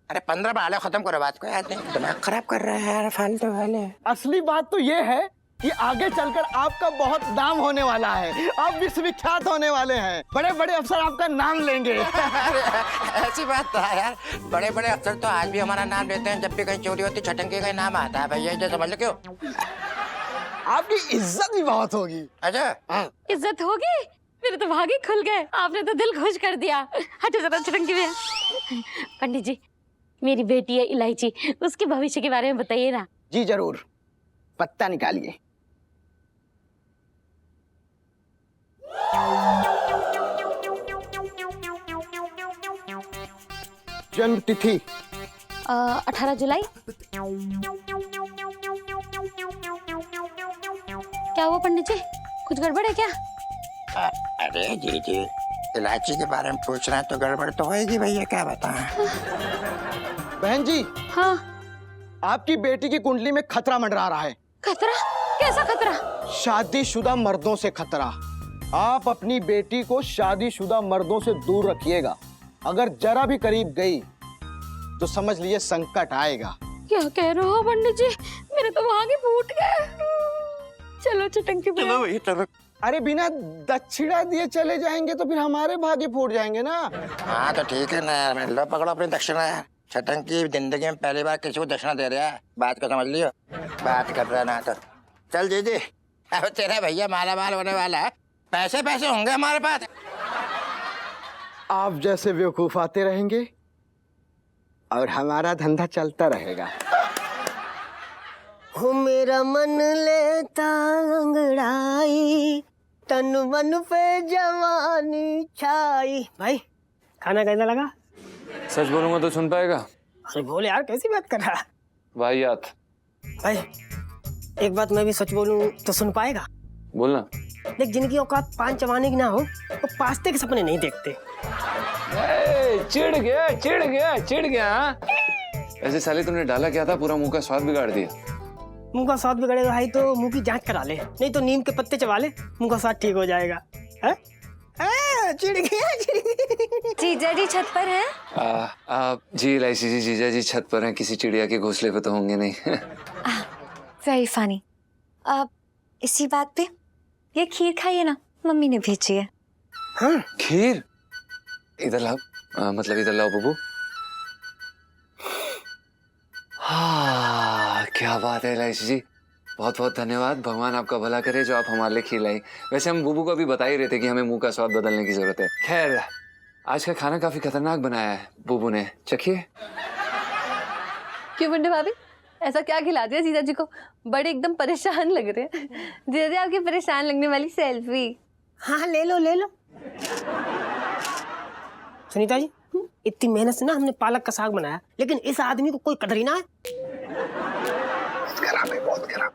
अरे 15 बढ़ा ले, खत्म करो बात को यार। नहीं दिमाग खराब कर रहा है यार, फालतू वाले। असली बात तो ये है कि आगे चलकर आपका बहुत नाम होने वाला है। आप विश्वविख्यात होने वाले हैं। बड़े बड़े अफसर आपका नाम लेंगे। ऐसी बात तो है यार। बड़े बड़े अफसर तो आज भी हमारा नाम लेते हैं। जब भी कहीं चोरी होती छटंकी का नाम आता है भैया, जो समझ लो। क्यों? आपकी इज्जत भी बहुत होगी। अच्छा इज्जत होगी? मेरे तो भाग ही खुल गए, आपने तो दिल खुश कर दिया। हटो जरा चटंकी में। पंडित जी, मेरी बेटी है इलायची, उसके भविष्य के बारे में बताइए ना। जी जरूर। पत्ता निकालिए। जन्म तिथि 18 जुलाई। क्या हुआ पंडित जी, कुछ गड़बड़ है क्या? अरे जी जी, इलायची के बारे में पूछ रहे हैं तो गड़बड़ तो होएगी भैया, क्या बताएं। बहन जी, हाँ। आपकी बेटी की कुंडली में खतरा मंडरा रहा है। खतरा? कैसा खतरा? शादीशुदा मर्दों से खतरा। आप अपनी बेटी को शादीशुदा मर्दों से दूर रखिएगा। अगर जरा भी करीब गई तो समझ लीजिए संकट आएगा। क्या कह रहे हो पंडित जी, मेरे तो भागे फूट गए। चलो चटंकी पे। चलो भैया चलो। अरे बिना दक्षिणा दिए चले जाएंगे तो फिर हमारे भागे फूट जाएंगे ना। हाँ तो ठीक है ना यार, लो पकड़ो अपनी दक्षिणा यार। छटंकी जिंदगी में पहली बार किसी को दक्षिणा दे रहा है, बात को समझ लियो। बात कर रहा ना तो चल जी जी। अब तेरा भैया माला माल होने वाला है, पैसे पैसे होंगे हमारे पास। आप जैसे बेवकूफ आते रहेंगे और हमारा धंधा चलता रहेगा। हो मेरा मन लेता अंगड़ाई, तन मन पे जवानी छाई। भाई खाना कैसा लगा? सच बोलूंगा तो सुन पाएगा? अरे बोल यार, कैसी बात कर रहा है वाहियात। भाई? एक बात मैं भी सच बोलूं तो सुन पाएगा? बोलना। देख, जिनकी औकात पान चबाने की ना हो वो पास्ते के सपने नहीं देखते। चिढ़ गया। ऐसे साले तुमने डाला क्या था, पूरा मुंह का स्वाद बिगाड़ दिया। मुंह का स्वाद बिगड़ेगा भाई तो मुंह की जांच करा ले, नहीं तो नीम के पत्ते चबा ले, मुंह का स्वाद ठीक हो जाएगा। चिढ़ गया। जीजा जी छत पर हैं? जी इलायची जी, जीजा जी छत पर हैं, किसी चिड़िया के घोंसले पे तो होंगे नहीं। Very funny. इसी बात पे ये खीर खाइए ना, मम्मी ने भेजी है। हाँ खीर? इधर लाओ, मतलब इधर लाओ बबू। हाँ क्या बात है इलायची जी, बहुत बहुत धन्यवाद। भगवान आपका भला करे जो आप हमारे लिए खीर लाई। वैसे हम बुबू को भी बता ही रहे थे कि हमें मुंह का स्वाद बदलने की जरूरत है। खैर आज का खाना काफी खतरनाक बनाया है बुबू ने, चखिए। क्यों बंडे भाभी, ऐसा क्या खिला दिया जीजा जी को? बड़े एकदम परेशान लग रहे हैं। जीजा जी आपकी परेशान लगने वाली सेल्फी। हाँ ले लो ले लो। सुनीता जी, इतनी मेहनत से ना हमने पालक का साग बनाया, लेकिन इस आदमी को कोई कदर ही ना है। बहुत खराब।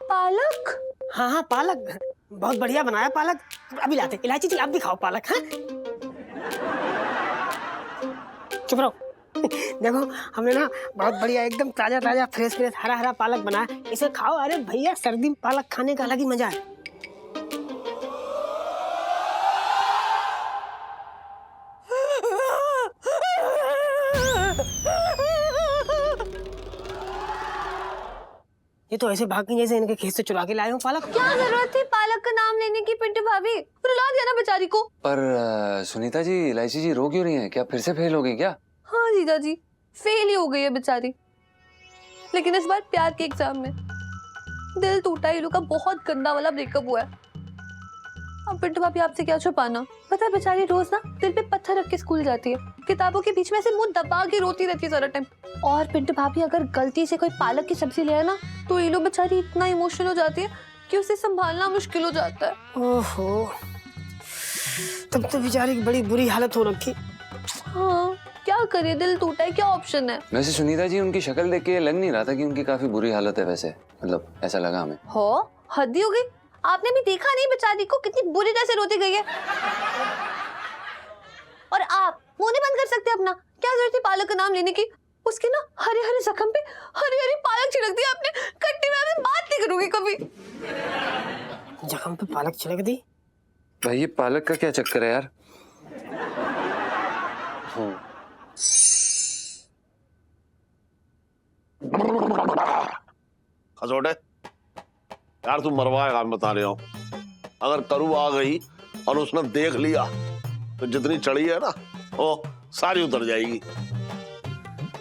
पालक? हाँ हाँ पालक बहुत बढ़िया बनाया पालक। अभी लाते। इलायची जी आप भी खाओ पालक। हाँ चुप रहो। देखो हमने ना बहुत बढ़िया एकदम ताजा ताजा फ्रेश फ्रेश हरा हरा पालक बनाया, इसे खाओ। अरे भैया सर्दी में पालक खाने का अलग ही मजा है। ये तो ऐसे भाग गई जैसे इनके खेत से चुरा के लाए हो पालक। क्या जरूरत थी पालक का नाम लेने की पिंटू भाभी? रुला दिया ना बेचारी को। पर सुनीता जी, इलायची जी रो क्यों रही हैं? क्या फिर से फेल हो गई क्या? हाँ जीजा जी, फेल ही हो गई है बेचारी, लेकिन इस बार प्यार के एग्जाम में दिल टूटा। इलू का बहुत गंदा वाला ब्रेकअप हुआ है। अब पिंटू भाभी आपसे क्या छुपाना, पता है बेचारी रोज ना दिल पे पत्थर रख के स्कूल जाती है, किताबों के बीच में ऐसे मुंह दबा के रोती रहती है सारा टाइम। और पिंटू भाभी अगर गलती से कोई पालक की सब्जी ले आए ना तो इलू बेचारी इतना इमोशनल हो जाती है कि उसे संभालना मुश्किल हो जाता है। ओहो, तब तो बेचारी की बड़ी बुरी हालत हो रखी। हाँ क्या करिए, दिल टूटा है, क्या ऑप्शन है? वैसे सुनीता जी, उनकी शक्ल देख के लग नहीं रहा था कि उनकी काफी बुरी हालत है। वैसे मतलब ऐसा लगा हमें। हो हद ही हो गई, आपने भी देखा नहीं बेचारी को कितनी बुरी तरह से रोती गई है। और आप मुंह नहीं बंद कर सकते अपना? क्या जरूरत थी पालक का नाम लेने की? उसके ना हरे हरे जख्म पे हरी हरी पालक छिड़क दी आपने। कट्टी में मैं बात नहीं करूंगी कभी। जख्म पे पालक छिड़क दी? भाई ये पालक का क्या चक्कर है यार? खसोटे यार, तू मरवाएगा, मैं बता रहा हूँ। अगर करू आ गई और उसने देख लिया तो जितनी चढ़ी है ना वो सारी उतर जाएगी।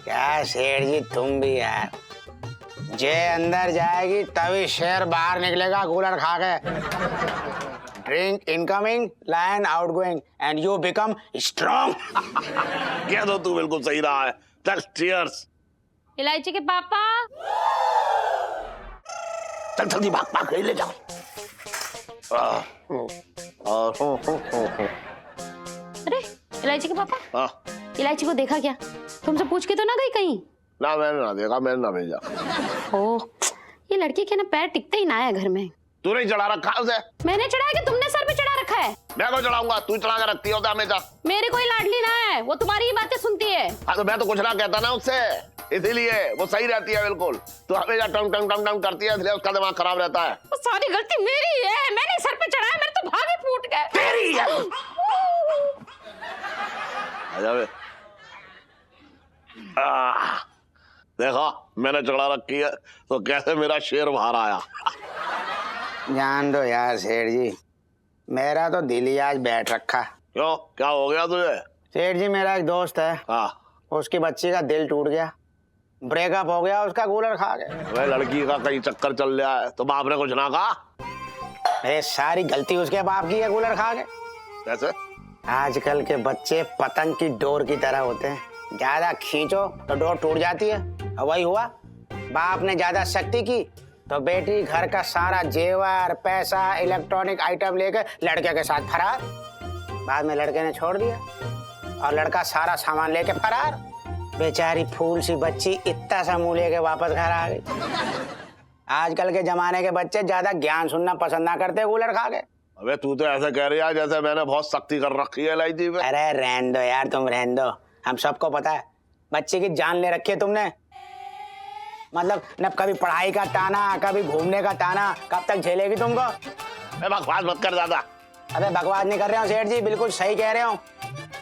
क्या सेठ जी तुम भी यार, जे अंदर जाएगी तभी शेर बाहर निकलेगा कूलर खा के। Drink incoming, lion outgoing and you become strong. कह दो, तू बिल्कुल सही रहा है। चल चीयर्स। इलायची के पापा। चल जल्दी भाग भाग, ले जाओ। अरे इलायची के पापा, हाँ इलायची को देखा क्या? तुमसे पूछ के तो ना गई कहीं? ना, मैंने ना देखा, मैंने ना भेजा। ओह, ये लड़की के ना पैर टिकते ही ना है घर में। तू नहीं चढ़ा रखा उसे? मैंने चढ़ाया कि तुमने सर पे चढ़ा रखा है? मैं क्यों चढ़ाऊंगा? तू चढ़ा के रखती होता हमेशा। मेरी कोई लाडली ना है, वो तुम्हारी ही बातें सुनती है। हाँ तो मैं तो कुछ ना कहता ना उससे, इसीलिए वो सही रहती है बिल्कुल। तू हमेशा टंग टंग टंग टंग करती है, इसलिए उसका दिमाग खराब रहता है। वो सारी गलती मेरी है, मैंने सर पे चढ़ाया, मेरे तो भागे फूट गए। तेरी है। आजा बे। देखा, मैंने चढ़ा रखी है तो कैसे मेरा शेर बाहर आया। जान दो यार सेठ जी, मेरा तो दिल ही आज बैठ रखा। क्यों, क्या हो गया तुझे? सेठ जी मेरा एक दोस्त है, हाँ, उसकी बच्ची का दिल टूट गया, ब्रेकअप हो गया उसका कूलर खा के। वह लड़की का कहीं चक्कर चल रहा है तो बाप ने कुछ ना कहा? ये सारी गलती उसके बाप की है कूलर खा के। कैसे? आजकल के बच्चे पतंग की डोर की तरह होते हैं, ज्यादा खींचो तो डोर टूट जाती है। और वही हुआ, बाप ने ज्यादा सख्ती की तो बेटी घर का सारा जेवर पैसा इलेक्ट्रॉनिक आइटम लेकर लड़के के साथ फरार। बाद में लड़के ने छोड़ दिया और लड़का सारा सामान लेके फरार। बेचारी फूल सी बच्ची इतना सा मुंह लेके वापस घर आ गई। आजकल के जमाने के बच्चे ज्यादा ज्ञान सुनना पसंद ना करते कूलर खा के। अबे तू तो ऐसे कह रही है जैसे मैंने बहुत सख्ती कर रखी है इलायची पे। अरे रहने दो यार, तुम रहने दो, हम सबको पता है बच्चे की जान ले रखी है तुमने। मतलब न कभी पढ़ाई का ताना, कभी घूमने का ताना, कब तक झेलेगी तुमको? बकवास मत कर दादा। अबे बकवास नहीं कर रहे हो सेठ जी, बिल्कुल सही कह रहे हो।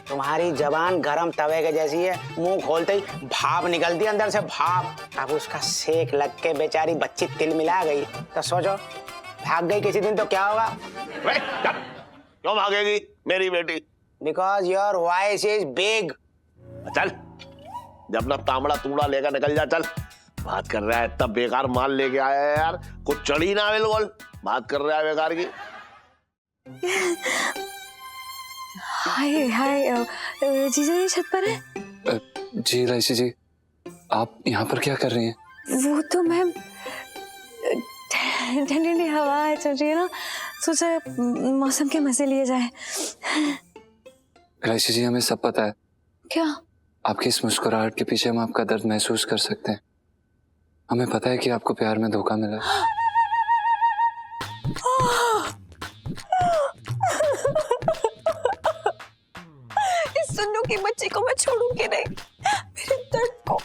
तुम्हारी जबान गरम तवे के जैसी है, मुंह खोलते ही भाप निकलती है अंदर से, भाप। अब उसका सेक लग के बेचारी बच्ची तिल मिला गई तो सोचो, भाग गई किसी दिन तो क्या होगा? क्यों भागेगी मेरी बेटी? Because your voice is big. चल, जब ना तांबड़ा तुमड़ा लेकर निकल जा। चल, बात कर रहा है इतना बेकार माल लेके आया है यार, कुछ चढ़ी ना बिल्कुल, बात कर रहा है बेकार की। हाय हाय, जीजा ये छत पर है? जी इलायची जी, आप यहाँ पर क्या कर रही हैं? वो तो मैं ठंडी ठंडी हवा चल रही है ना, सोचा मौसम के मजे लिए जाए। इलायची जी, हमें सब पता है। क्या? आपकी इस मुस्कुराहट के पीछे हम आपका दर्द महसूस कर सकते हैं। हमें पता है कि आपको प्यार में धोखा मिला है। इस सुन्नू की बच्ची को मैं छोड़ूंगी नहीं, मेरे दर्द को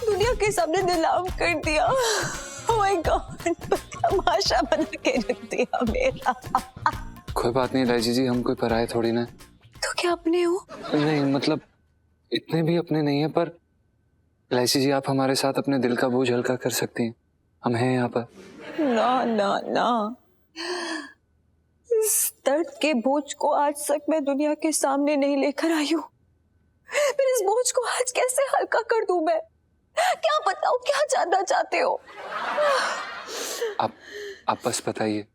दुनिया के सामने नीलाम कर दिया। Oh my God, तमाशा बना के रख दिया मेरा। कोई बात नहीं इलायची जी, हम कोई पराये थोड़ी ना। तो क्या अपने हो? नहीं मतलब इतने भी अपने नहीं है, पर इलायची जी आप हमारे साथ अपने दिल का बोझ हल्का कर सकती हैं, हम हैं यहाँ पर। ना ना ना, इस दर्द के बोझ को आज तक मैं दुनिया के सामने नहीं लेकर आई हूँ, फिर इस बोझ को आज कैसे हल्का कर दूं मैं? क्या बताओ, क्या जानना चाहते हो? आप बस बताइए,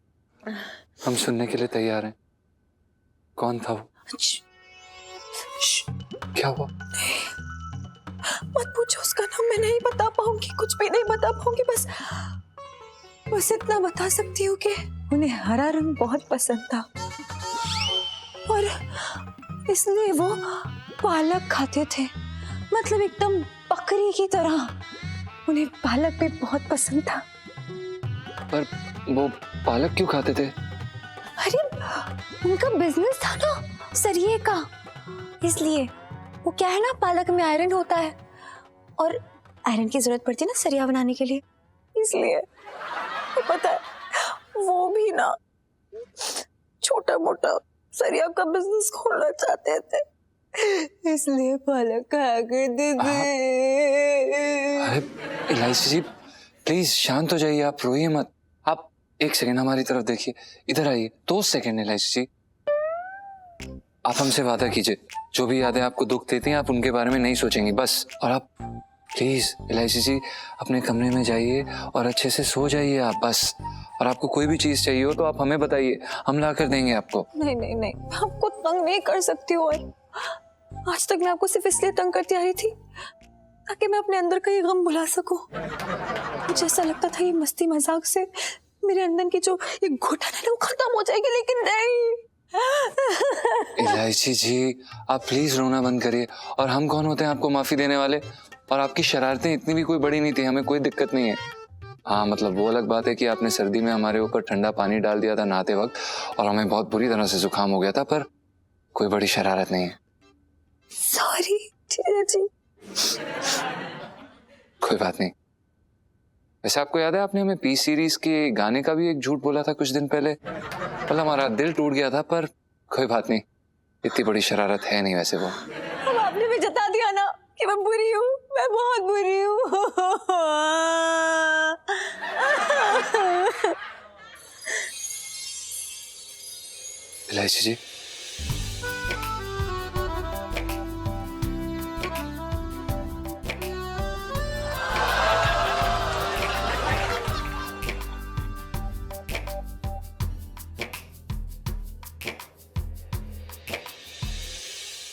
हम सुनने के लिए तैयार हैं। कौन था वो? क्या हुआ? मत पूछो उसका नाम, मैं नहीं बता पाऊंगी, कुछ भी नहीं बता पाऊंगी। बस इतना बता सकती हूँ कि उन्हें हरा रंग बहुत पसंद था और इसलिए वो पालक खाते थे, मतलब एकदम बकरी की तरह। उन्हें पालक भी बहुत पसंद था। पर वो पालक क्यों खाते थे? अरे उनका बिजनेस था ना सरिये का, इसलिए। वो क्या है ना, पालक में आयरन होता है और आयरन की जरूरत पड़ती है ना सरिया बनाने के लिए, इसलिए। तो पता है वो भी ना छोटा मोटा सरिया का बिजनेस खोलना चाहते थे, इसलिए पालक खाया करते थे। अरे इलायची जी प्लीज शांत हो जाइए, आप रोइए मत। आप एक सेकंड हमारी तरफ देखिए, इधर आइए। 2 सेकंड इलायची जी, आप हमसे वादा कीजिए जो भी यादें आपको दुख देती हैं आप उनके बारे में नहीं सोचेंगी बस। और आप प्लीज इलायची जी अपने कमरे में जाइए और अच्छे से सो जाइए आप बस। और आपको कोई भी चीज चाहिए हो तो आप हमें बताइए, हम ला कर देंगे आपको। नहीं नहीं नहीं, मैं आपको तंग नहीं कर सकती हूँ। आज तक मैं आपको सिर्फ इसलिए तंग करती आ रही थी ताकि मैं अपने अंदर का ये गम भुला सकूं। मुझे ऐसा लगता था ये मस्ती मजाक से मेरे अंदर की जो ये घुटन है ना वो खत्म हो जाएगी, लेकिन नहीं। इलायची जी आप प्लीज रोना बंद करिए। और हम कौन होते हैं आपको माफी देने वाले? और आपकी शरारतें इतनी भी कोई बड़ी नहीं थी, हमें कोई दिक्कत नहीं है। हाँ मतलब वो अलग बात है कि आपने सर्दी में हमारे ऊपर ठंडा पानी डाल दिया था नहाते वक्त और हमें बहुत बुरी तरह से जुकाम हो गया था, पर कोई बड़ी शरारत नहीं है। सॉरी जी। कोई बात नहीं। वैसे आपको याद है आपने हमें पी सीरीज के गाने का भी एक झूठ बोला था कुछ दिन पहले? मतलब हमारा दिल टूट गया था, पर कोई बात नहीं, इतनी बड़ी शरारत है नहीं वैसे वो। अब आपने भी जता दिया ना कि मैं बुरी हूँ, मैं बहुत बुरी हूँ। इलायची जी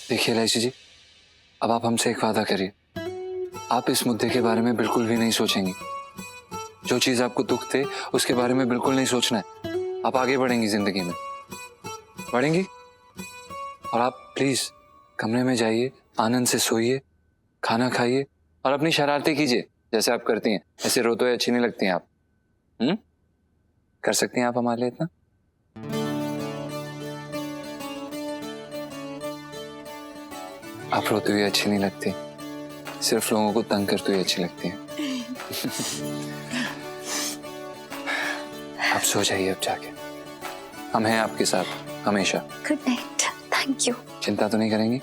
देखिए इलायची जी, अब आप हमसे एक वादा करिए, आप इस मुद्दे के बारे में बिल्कुल भी नहीं सोचेंगी। जो चीज आपको दुख दे उसके बारे में बिल्कुल नहीं सोचना है। आप आगे बढ़ेंगी जिंदगी में, बढ़ेंगी। और आप प्लीज कमरे में जाइए, आनंद से सोइए, खाना खाइए और अपनी शरारतें कीजिए जैसे आप करती हैं। ऐसे रोते हुए अच्छी नहीं लगती हैं आप। कर सकती हैं आप हमारे लिए इतना? आप रोती हुई अच्छी नहीं लगती, सिर्फ लोगों को तंग करती हुई अच्छी लगती हैं। आप सो जाइए अब जाके, हम हैं आपके साथ हमेशा। Good night, thank you. चिंता तो नहीं करेंगी?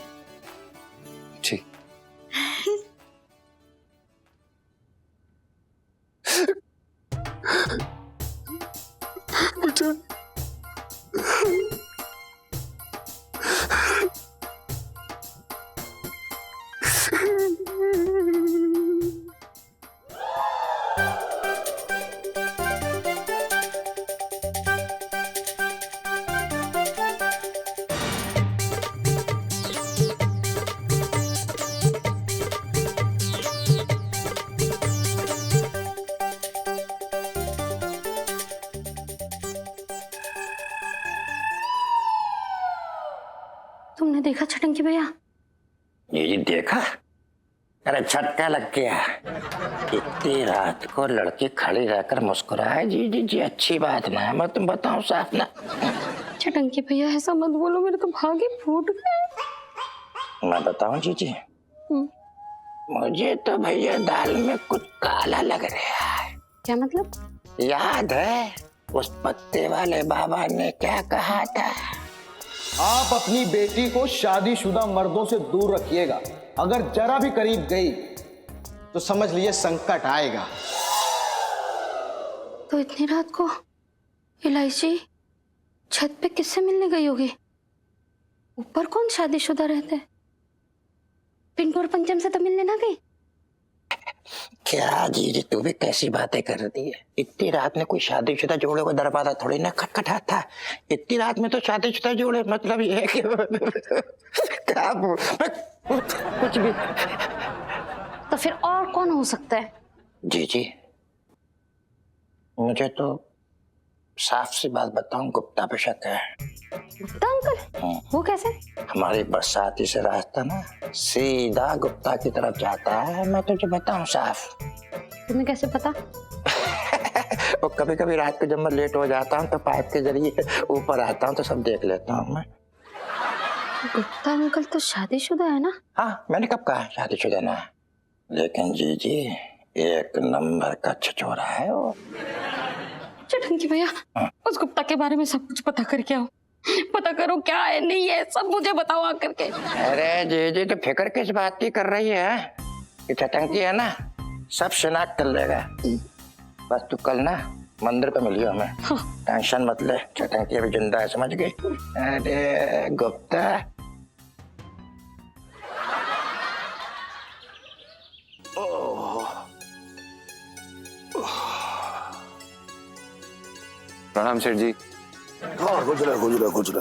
ठीक। तुमने देखा छटंकी भैया? ये देखा? अरे झटका लग गया। इतनी रात को लड़की खड़ी रहकर मुस्कुराए, जी जी जी अच्छी बात ना है। मैं तुम बताऊं साफ ना। छटंकी भैया ऐसा मत बोलो, मेरे तो भागे फूट गए। मैं बताऊं जी जी, मुझे तो भैया दाल में कुछ काला लग रहा है। क्या मतलब? याद है उस पत्ते वाले बाबा ने क्या कहा था? आप अपनी बेटी को शादीशुदा मर्दों से दूर रखिएगा। अगर जरा भी करीब गई तो समझ लीजिए संकट आएगा। तो इतनी रात को इलायची छत पे किससे मिलने गई होगी? ऊपर कौन शादीशुदा रहते हैं? पिंटू और पंचम से तो मिलने ना गई? क्या जी जी तू भी कैसी बातें कर रही है? इतनी रात में कोई शादीशुदा जोड़े को दरवाजा थोड़ी ना खटखटाता था। इतनी रात में तो शादीशुदा जोड़े, मतलब ये है कि क्या कुछ भी। तो फिर और कौन हो सकता है? जी जी मुझे तो साफ सी बात बताऊं, गुप्ता पे शक है। गुप्ता अंकल? वो कैसे? हमारी बरसाती से रास्ता ना सीधा गुप्ता की तरफ जाता है, मैं तुझे बताऊं साफ। तुम्हें कैसे पता? वो कभी कभी रात को जब मैं लेट हो जाता हूँ तो पाइप के जरिए ऊपर आता हूँ तो सब देख लेता हूँ मैं। गुप्ता अंकल तो शादीशुदा है ना? हाँ, मैंने कब कहा शादीशुदा ना है, लेकिन जी एक नंबर का छिछोरा है वो। चटंकी भैया, उस गुप्ता के बारे में सब कुछ पता करके आओ। पता करो क्या है नहीं है, सब मुझे बताओ आकर के। अरे जी तो फिक्र किस बात की कर रही है कि चटंकी है ना, सब शिनाख्त कर लेगा। बस तू कल ना मंदिर पे मिलियो हमें। टेंशन मत ले, चटंकी अभी जिंदा है, समझ गई? अरे गुप्ता प्रणाम सेठ जी। हाँ, गुजरा।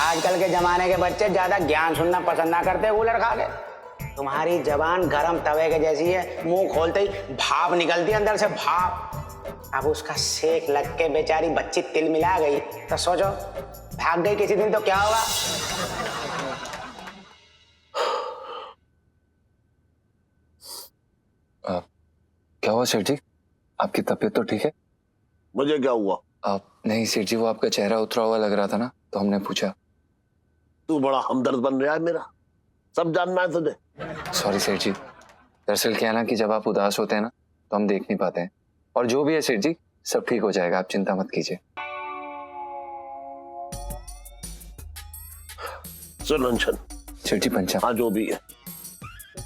आजकल के जमाने के बच्चे ज्यादा ज्ञान सुनना पसंद ना करते कूलर खा के। तुम्हारी जबान गरम तवे के जैसी है, मुंह खोलते ही भाप निकलती है अंदर से, भाप। अब उसका सेक लग के बेचारी बच्ची तिल मिला गई तो सोचो भाग गई किसी दिन तो क्या होगा। क्या हुआ सेठ जी? आपकी तबीयत तो ठीक है? मुझे क्या हुआ? नहीं सेठ जी, वो आपका चेहरा उतरा हुआ लग रहा था ना, तो हमने पूछा। तू बड़ा हमदर्द बन रहा है मेरा, सब जानना है तुझे। सॉरी सेठ जी, दरअसल क्या है ना कि जब आप उदास होते हैं ना तो हम देख नहीं पाते हैं, और जो भी है सेठ जी सब ठीक हो जाएगा, आप चिंता मत कीजिए। सुन अंशन सेठ जी, पंचा। हाँ जो भी है,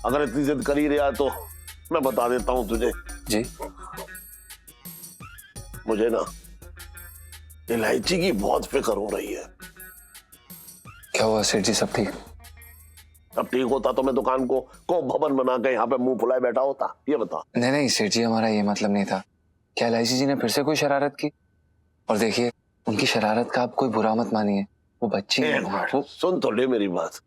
अगर इतनी जिद कर ही रहा तो मैं बता देता हूँ तुझे। जी? मुझे ना इलायची की बहुत फिक्र हो रही है। क्या हुआ सेठ जी, सब ठीक? अब ठीक होता तो मैं दुकान को भवन बना के यहाँ पे मुंह फुलाए बैठा होता, ये बता। नहीं सेठ जी, हमारा ये मतलब नहीं था। क्या इलायची जी ने फिर से कोई शरारत की? और देखिए, उनकी शरारत का आप कोई बुरा मत मानिए, वो बच्ची है। वो सुन तो ले मेरी बात,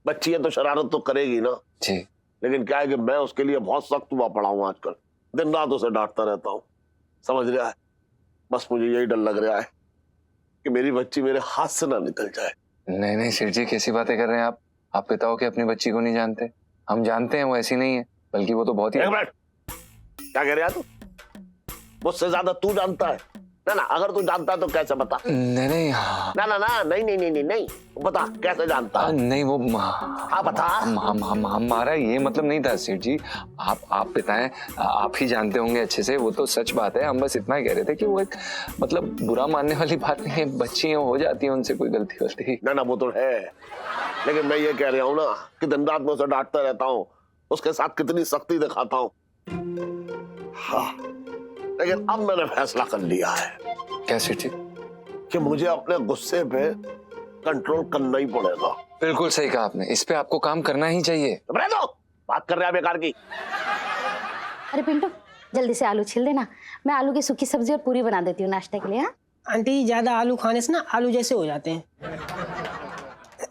बच्ची है तो शरारत तो करेगी ना जी, लेकिन क्या है कि मैं उसके लिए बहुत सख्त हुआ पड़ा हूँ आजकल, दिन रात उसे डांटता रहता हूँ, समझ रहा है? बस मुझे यही डर लग रहा है कि मेरी बच्ची मेरे हाथ से ना निकल जाए। नहीं सेठ जी, कैसी बातें कर रहे हैं आप? आप पिता हो कि अपनी बच्ची को नहीं जानते? हम जानते हैं वो ऐसी नहीं है, बल्कि वो तो बहुत ही। एक मिनट, क्या कह रहा है तू? मुझसे ज्यादा तू जानता है ना, अगर तू जानता है तो कैसे बता? नहीं नहीं बता, कैसे जानता है? नहीं वो हाँ बता। हमारा ये मतलब नहीं था सेठ जी, आप पिता हैं, आप ही जानते होंगे अच्छे से, वो तो सच बात है। हम बस इतना कह रहे थे कि वो एक मतलब बुरा मानने वाली बात नहीं है, बच्ची हो जाती है उनसे कोई गलती वलती। ना वो तो है, लेकिन मैं ये कह रहा हूँ ना कि दिन रात में उसे डांटता रहता हूँ, उसके साथ कितनी सख्ती दिखाता हूँ। हाँ, लेकिन अब मैंने फैसला कर लिया है। क्या सेठ जी? कि मुझे अपने गुस्से पे कंट्रोल करना ही पड़ेगा। बिल्कुल सही कहा आपने, इस पे आपको काम करना ही चाहिए। तो बात कर रहे हैं बेकार की। अरे पिंटू, जल्दी से आलू छील देना, मैं आलू की सूखी सब्जी और पूरी बना देती हूँ नाश्ते के लिए। हाँ आंटी, ज्यादा आलू खाने से ना आलू जैसे हो जाते हैं।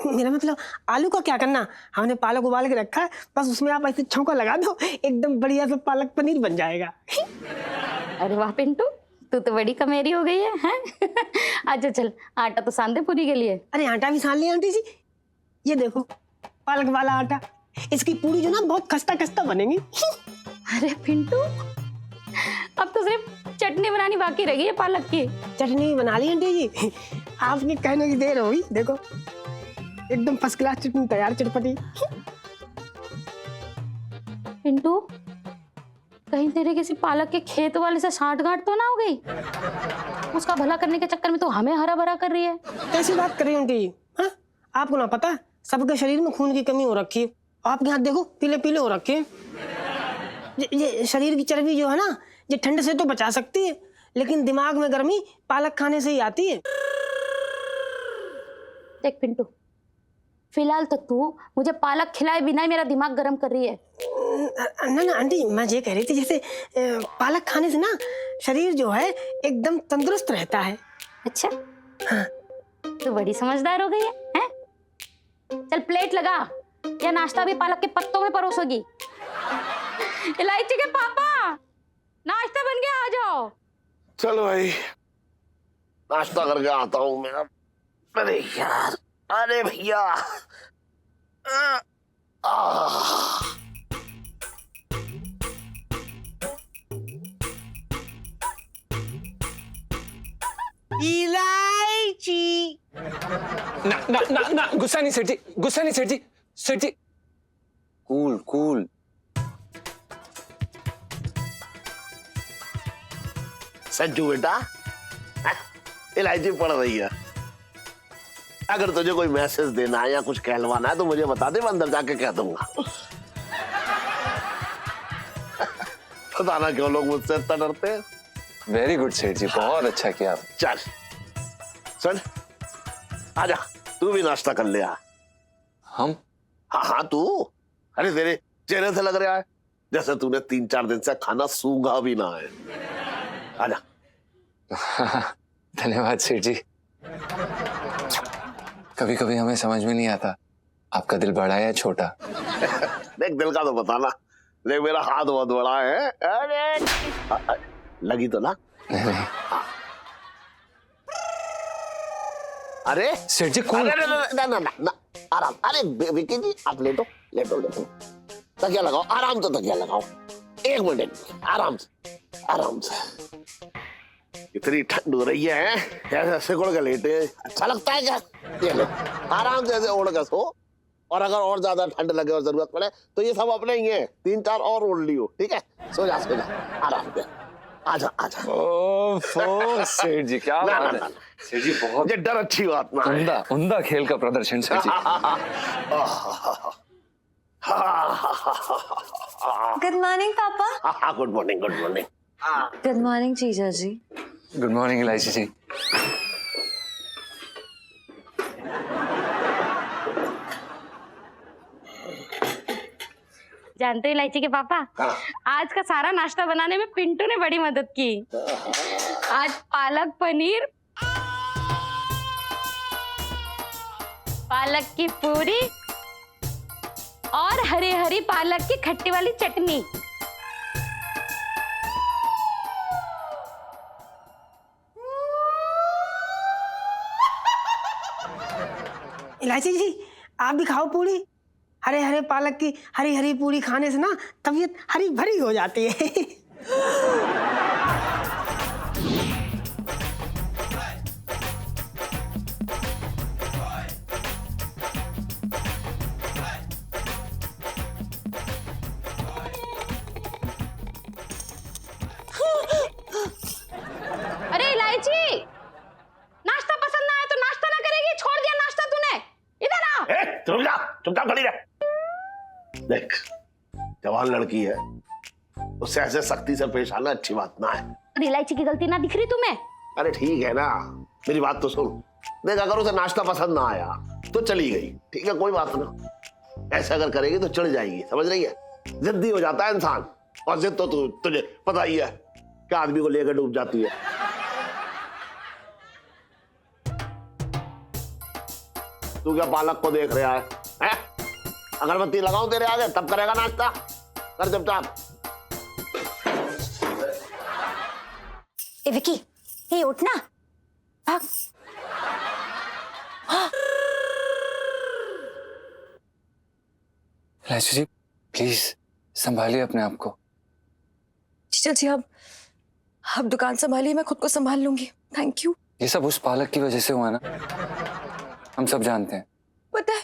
मेरा मतलब आलू का क्या करना, हमने पालक उबाल के रखा है, बस उसमें आप ऐसे छौंका लगा दो, एकदम बढ़िया सा पालक पनीर बन जाएगा। अरे वाह पिंटू, तू तो बड़ी कमेरी हो गई है, हैं? अच्छा चल, आटा तो सान दे पूरी के लिए। अरे आटा भी सान लिया आंटी जी, ये देखो पालक वाला आटा, इसकी पूरी जो ना बहुत खस्ता खस्ता बनेगी। अरे पिंटू, अब तो सिर्फ चटनी बनानी बाकी रह गई है पालक की। चटनी बना ली आंटी जी, आपके कहने की देर होगी, देखो एकदम फर्स्ट क्लास चटनी तैयार, चटपटी। पिंटू, कहीं तेरे किसी पालक के खेत वाले से साठगांठ तो ना हो गई? उसका भला करने के चक्कर में तो हमें हरा भरा कर रही है। कैसी बात कर रही हैं आंटी जी? हाँ, आपको ना पता है सबके शरीर में खून की कमी हो रखी है, आपके हाथ देखो पीले पीले हो रखे हैं। ये शरीर की चर्बी जो है ना, ये ठंड से तो बचा सकती है, लेकिन दिमाग में गर्मी पालक खाने से ही आती है। देख पिंटू, फिलहाल तो तू मुझे पालक खिलाए बिना ही मेरा दिमाग गर्म कर रही है। ना आंटी, मैं ये कह रही थी जैसे पालक खाने से ना शरीर जो है एकदम तंदुरुस्त रहता है। अच्छा हाँ, तो बड़ी समझदार हो गई है, हैं? चल प्लेट लगा, या नाश्ता भी पालक के पत्तों में परोसोगी? इलायची के पापा, नाश्ता बन गया, आ जाओ। चलो भाई, नाश्ता करके आता हूँ मैं। अरे यार, अरे भैया, इलायची। ना ना ना ना, गुस्सा नहीं सेठ जी, गुस्सा नहीं सेठ जी। सेठ जी, कूल कूल। संजू बेटा, इलायची पड़ रही है। अगर तुझे कोई मैसेज देना है या कुछ कहलवाना है तो मुझे बता दे, मैं अंदर जाके कह दूंगा। पता ना क्यों लोग मुझसे इतना डरते हैं। वेरी गुड सेठ जी, बहुत अच्छा किया आप। चल चल, आजा, तू भी नाश्ता कर ले। हम? हाँ हाँ तू। अरे तेरे चेहरे से लग रहा है जैसे तूने 3-4 दिन से खाना सूंघा भी ना है। आजा। धन्यवाद सेठ जी। कभी कभी हमें समझ में नहीं आता आपका दिल बड़ा है या छोटा। देख, दिल का तो बताना, देख मेरा हाथ बहुत बड़ा है। अरे लगी तो ना? नहीं नहीं। अरे सेठ जी कौन? अरे ना ना ना ना, आराम। अरे विकी जी, आप लेटो लेटो लेटो, तकिया लगाओ, आराम से तकिया लगाओ। 1 मिनट, आराम से आराम से। इतनी ठंड हो रही है, ऐसे सिकुड़ के लेटे अच्छा लगता है क्या? ये लो, आराम से ऐसे ओढ़ के सो, और अगर और ज्यादा ठंड लगे और जरूरत पड़े तो ये सब अपने ही है, 3-4 और ओढ़ लियो, ठीक है? सो जा आराम से। आजा आजा। ओफो सेठ जी, क्या बात है। सेठ जी बहुत, ये डर अच्छी बात ना है। उम्दा उम्दा खेल का प्रदर्शन सेठ जी। गुड मॉर्निंग पापा। Good morning, good morning. Good morning जीजा जी। गुड मॉर्निंग इलायची जी। जानते हो इलायची के पापा, आज का सारा नाश्ता बनाने में पिंटू ने बड़ी मदद की। आज पालक पनीर, पालक की पूरी और हरी हरी पालक की खट्टी वाली चटनी। इलायची जी, आप भी खाओ पूरी। हरे हरे पालक की हरी हरी पूरी खाने से ना तबीयत हरी भरी हो जाती है। अरे इलायची, नाश्ता पसंद ना आया तो नाश्ता ना करेगी? छोड़ दिया नाश्ता तूने? इधर आ। रुक जा, चुपचाप खड़ी रह। देख, जवान लड़की है, उससे ऐसे सख्ती से पेश आना अच्छी बात ना है। अरे इलायची की गलती ना दिख रही तुम्हें? अरे ठीक है ना, मेरी बात तो सुन। देख, अगर उसे नाश्ता पसंद ना आया तो चली गई, ठीक है, कोई बात ना। ऐसा अगर करेगी तो चढ़ जाएगी, समझ रही है? जिद्दी हो जाता है इंसान, और जिद तो तुझे पता ही है कि आदमी को लेकर डूब जाती है। तू क्या पालक को देख रहा है? अगरबत्ती लगाऊं तेरे आगे, तब करेगा नाश्ता? कर चुपचाप। ए विकी, ये उठ ना, भाग। इलायची जी प्लीज संभालिए अपने आप को। जीजा जी आप दुकान संभालिए, मैं खुद को संभाल लूंगी। Thank you. ये सब उस पालक की वजह से हुआ ना, हम सब जानते हैं। पता है,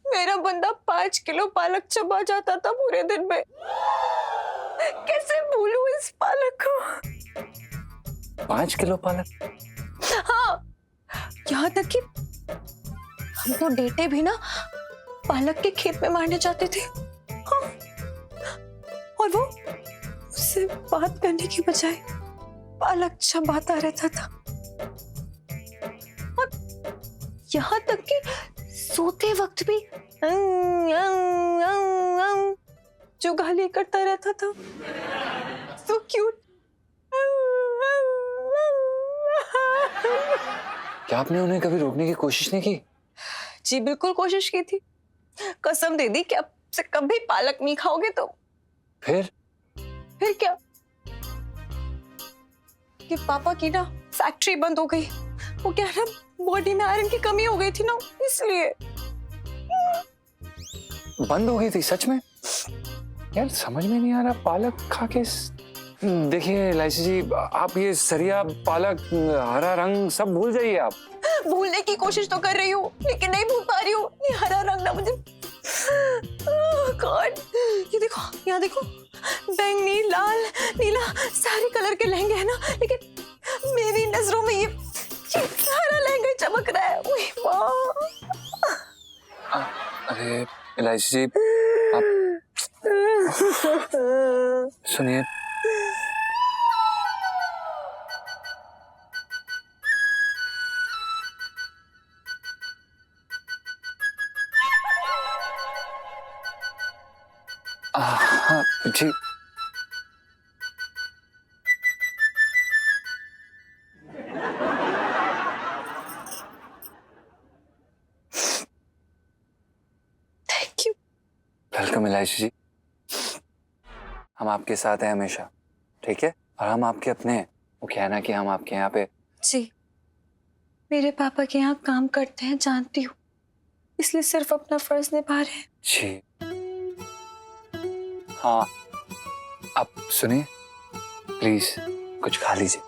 मेरा बंदा 5 किलो पालक चबा जाता था पूरे दिन में। कैसे भूलूं इस पालक को? 5 किलो पालक? हाँ, यहाँ तक कि हम तो डेटे भी ना पालक के खेत में मारने जाते थे। हाँ। और वो उससे बात करने की बजाय पालक चबाता रहता था। और यहाँ तक कि सोते वक्त भी जो गाली करता रहता था। So cute. क्या आपने उन्हें कभी रोकने की कोशिश नहीं की? जी बिल्कुल कोशिश की थी, कसम दे दी कि अब से कभी पालक नहीं खाओगे तो फिर क्या कि पापा की ना फैक्ट्री बंद हो गई। वो क्या ना बॉडी में आयरन की कमी हो गई थी ना, इसलिए। बंद हो गई थी सच में? यार समझ में नहीं आ रहा, पालक खा के देखिए इलायची जी, आप ये सरिया पालक हरा रंग सब भूल जाइए। आप भूलने की कोशिश तो कर रही हूँ लेकिन नहीं भूल पा रही हूँ। ये हरा रंग ना मुझे गॉड, ये देखो, यहाँ देखो, बैंगनी, लाल, नीला सारे कलर के लहंगे हैं ना, लेकिन मेरी नजरों में ये हरा लहंगा चमक रहा है। ओए वाह। अरे इलायची जी आप सुनिए, हाँ जी, थैंक यू। वेलकम इलायची जी। हम आपके साथ हैं हमेशा, ठीक है? और हम आपके अपने हैं। वो क्या है ना कि हम आपके यहाँ पे जी, मेरे पापा के यहाँ काम करते हैं, जानती हूँ, इसलिए सिर्फ अपना फर्ज निभा रहे हैं। जी हाँ, आप सुनिए, प्लीज कुछ खा लीजिए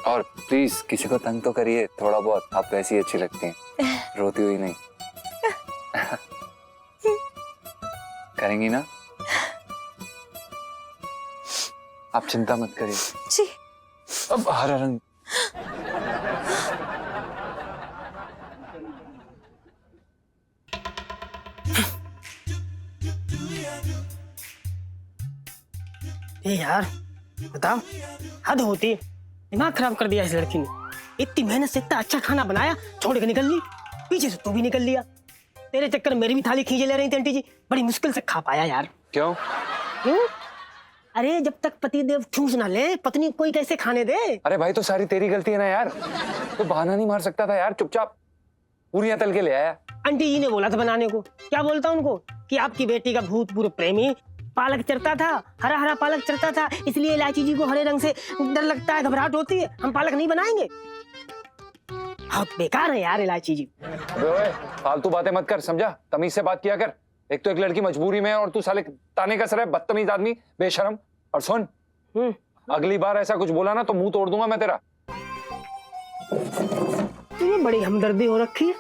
और प्लीज किसी को तंग तो करिए थोड़ा बहुत, आप वैसी ही अच्छी लगती हैं, रोती हुई नहीं। करेंगी ना? आप चिंता मत करिए जी। अब हरा रंग ये यार बताओ, हद होती है, दिमाग खराब कर दिया इस लड़की ने। इतनी मेहनत से इतना अच्छा खाना बनाया, छोड़ के निकल ली, पीछे से तू भी निकल लिया। तेरे चक्कर में मेरी भी थाली खींचे ले रही थी आंटी जी, बड़ी मुश्किल से खा पाया यार। क्यों? क्यों? अरे जब तक पति देव ठूस ना ले, पत्नी कोई कैसे खाने दे? अरे भाई तो सारी तेरी गलती है ना यार, तो बहाना नहीं मार सकता था यार, चुपचाप पूरियां तल के ले आया। आंटी जी ने बोला था बनाने को, क्या बोलता उनको कि आपकी बेटी का भूतपूर्व प्रेमी पालक चरता था, हरा हरा पालक चरता था, इसलिए इलायची जी को हरे रंग से डर लगता है, घबराहट होती है, हम पालक नहीं बनाएंगे। बहुत बेकार है यार इलायची जी। ओए फालतू बातें मत कर, समझा? तमीज से बात किया कर। एक तो एक लड़की मजबूरी में है और तू साले ताने का सर है, बदतमीज आदमी, बेशरम। और सुन, अगली बार ऐसा कुछ बोला ना तो मुंह तोड़ दूंगा मैं तेरा। तुम्हें बड़ी हमदर्दी हो रखी है,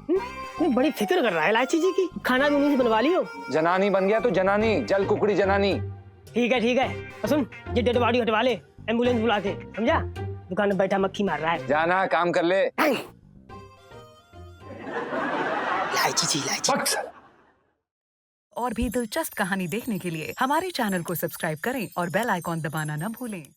तुम्हें बड़ी फिक्र कर रहा है इलायची जी की। खाना भी उन्हीं से बनवा लियो। जनानी बन गया तो जनानी, जल कुकड़ी जनानी। ठीक है ठीक है, और सुन, ये डेड बॉडी हटवा ले, एम्बुलेंस बुला के, समझा? दुकान में बैठा मक्खी मार रहा है। जाना काम कर ले। इलायची जी, इलायची। और भी दिलचस्प कहानी देखने के लिए हमारे चैनल को सब्सक्राइब करें और बेल आइकॉन दबाना न भूलें।